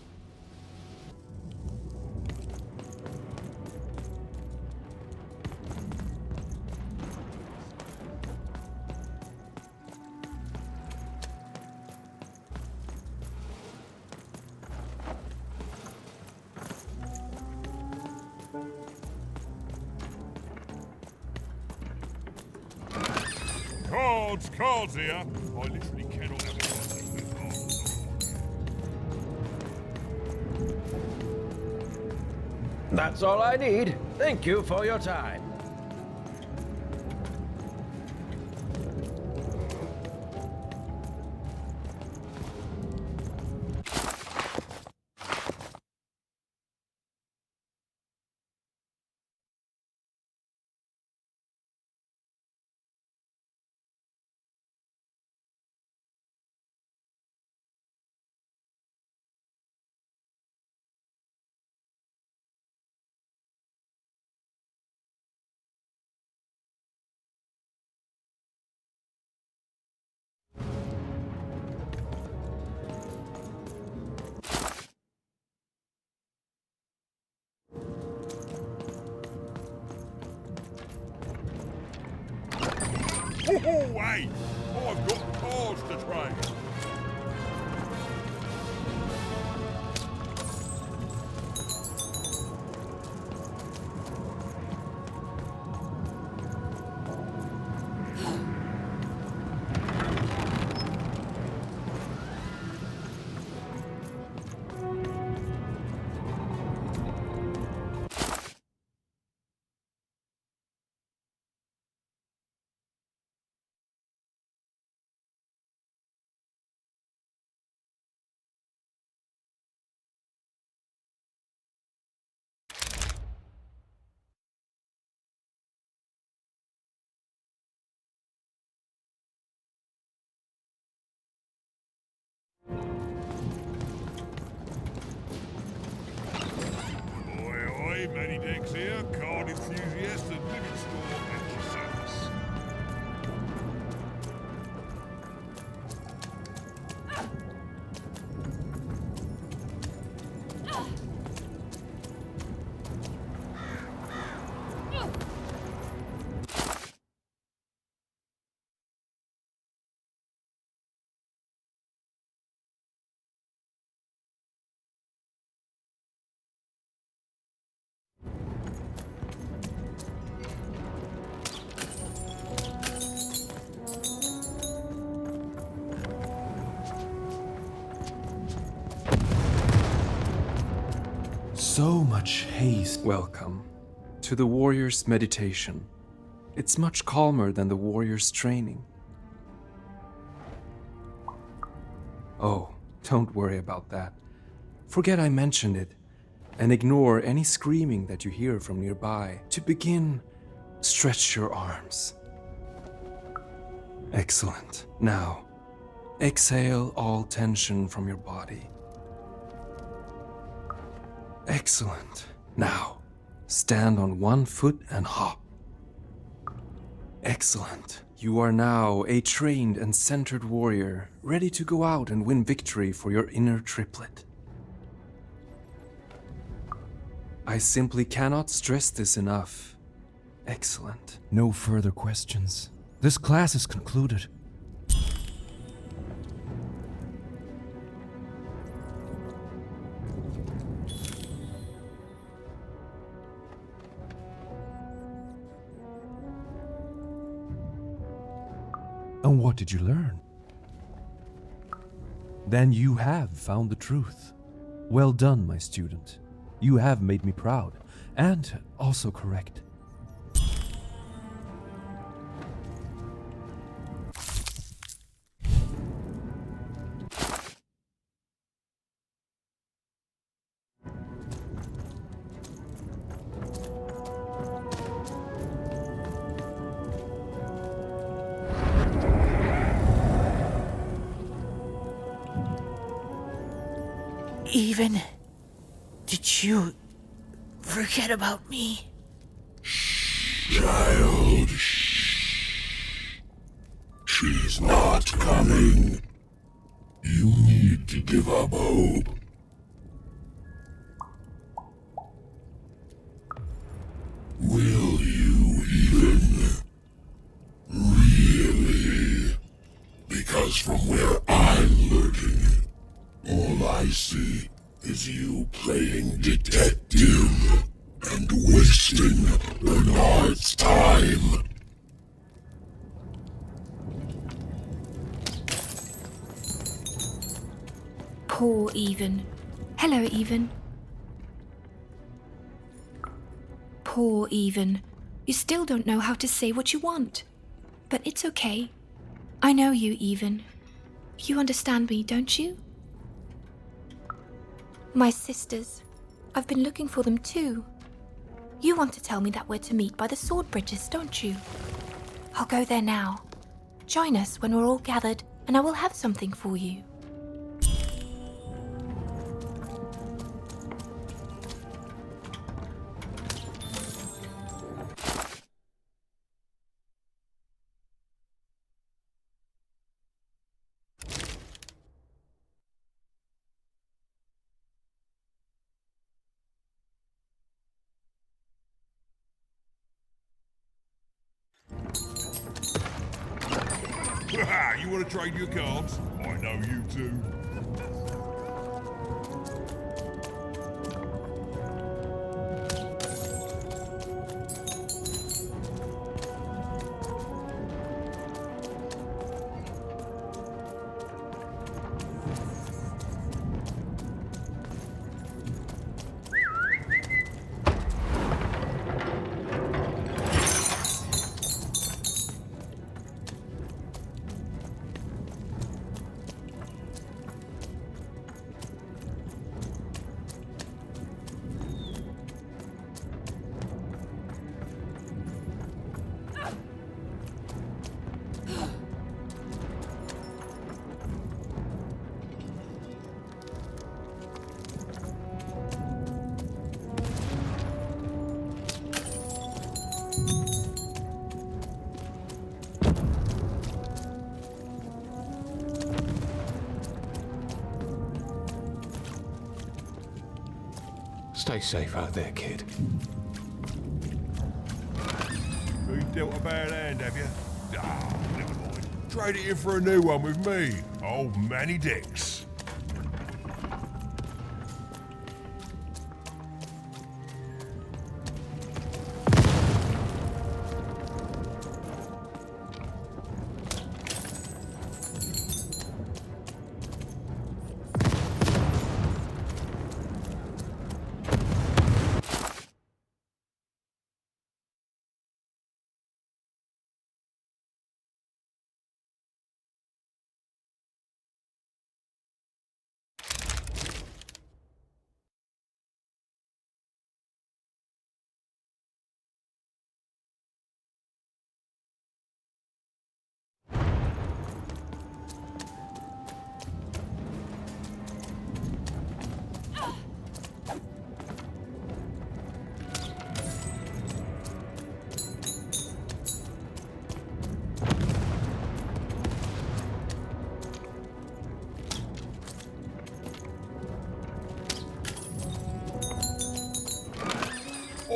Cards here. I literally cannot have
That's all I need. Thank you for your time.
Oh, wait! I've got cards to trade. Manny Dex here, card enthusiast and living store at your service.
So much haste.
Welcome to the warrior's meditation. It's much calmer than the warrior's training. Oh, don't worry about that. Forget I mentioned it, and ignore any screaming that you hear from nearby. To begin, stretch your arms. Excellent. Now, exhale all tension from your body. Excellent. Now, stand on one foot and hop. Excellent. You are now a trained and centered warrior, ready to go out and win victory for your inner triplet. I simply cannot stress this enough. Excellent.
No further questions. This class is concluded. And what did you learn? Then you have found the truth. Well done, my student. You have made me proud, and also correct.
Even did you forget about me?
Child, shh. She's not coming. You need give up hope. Will you even? Really? Because from where I'm lurking, all I see is you playing detective and wasting Bernard's time.
Poor Even. Hello, Even. Poor Even. You still don't know how to say what you want. But it's okay. I know you, Even. You understand me, don't you? My sisters. I've been looking for them too. You want to tell me that we're to meet by the sword bridges, don't you? I'll go there now. Join us when we're all gathered, and I will have something for you.
You want to trade your cards? I know you do.
Stay safe out there, kid.
You dealt a bad hand, have you? Ah, never mind. Trade it in for a new one with me, old Manny Dix.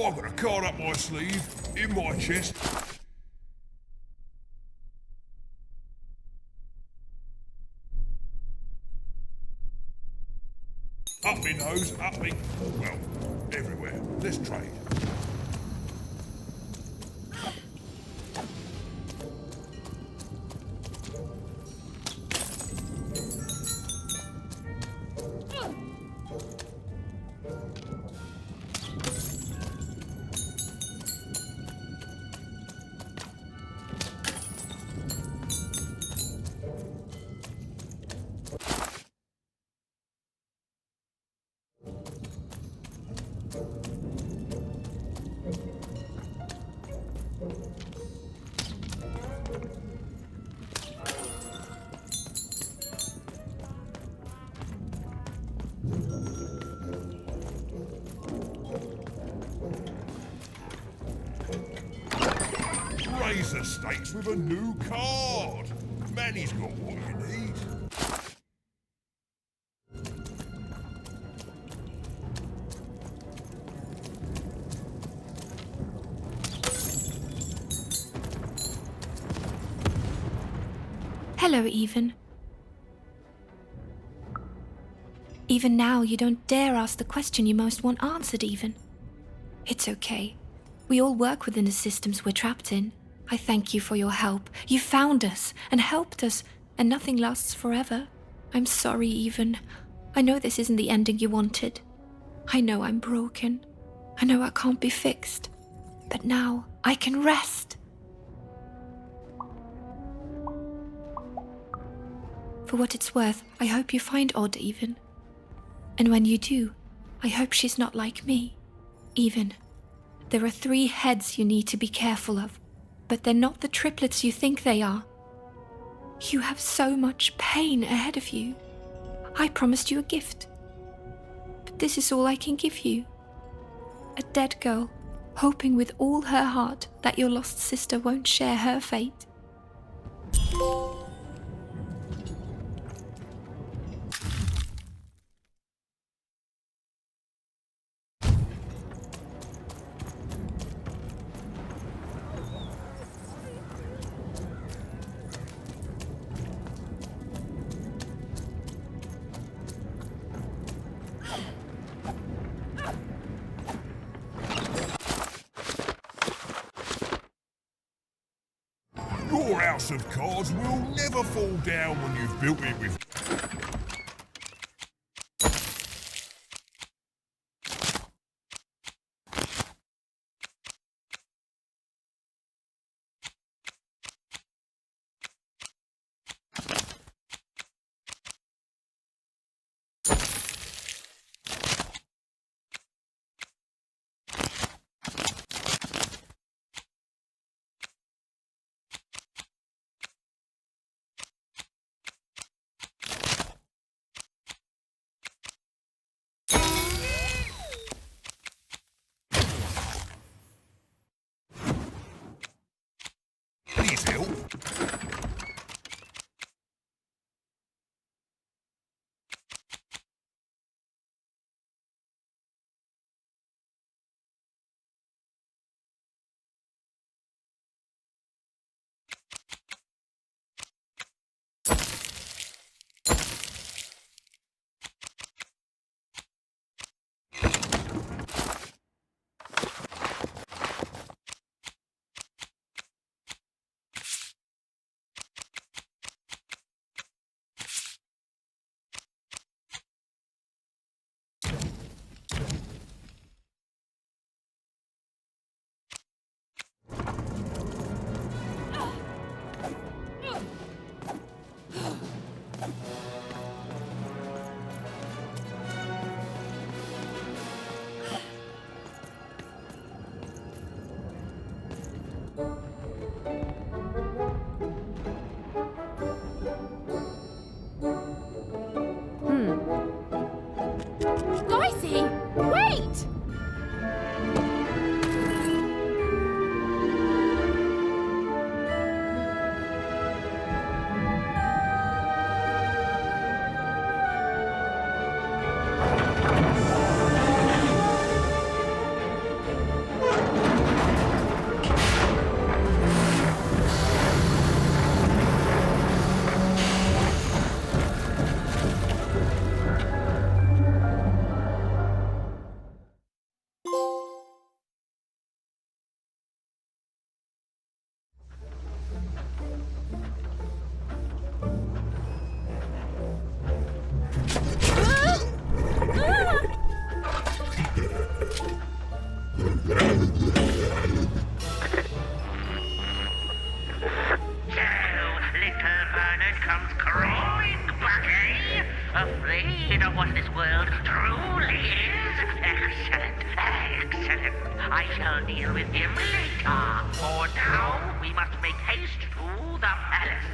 I've got a card up my sleeve, in my chest. Up me nose, up me... well, everywhere. Let's trade. Raise the stakes with a new card. Manny's got what you need.
Hello, Even. Even now, you don't dare ask the question you most want answered, Even. It's okay. We all work within the systems we're trapped in. I thank you for your help. You found us and helped us, and nothing lasts forever. I'm sorry, Even. I know this isn't the ending you wanted. I know I'm broken. I know I can't be fixed. But now I can rest. For what it's worth, I hope you find Odd, Even. And when you do, I hope she's not like me. Even. There are 3 heads you need to be careful of, but they're not the triplets you think they are. You have so much pain ahead of you. I promised you a gift. But this is all I can give you. A dead girl, hoping with all her heart that your lost sister won't share her fate.
Your house of cards will never fall down when you've built it with... Please help.
Dicey! Wait!
Afraid of what this world truly is? Excellent, excellent. I shall deal with him later. For now, we must make haste to the palace.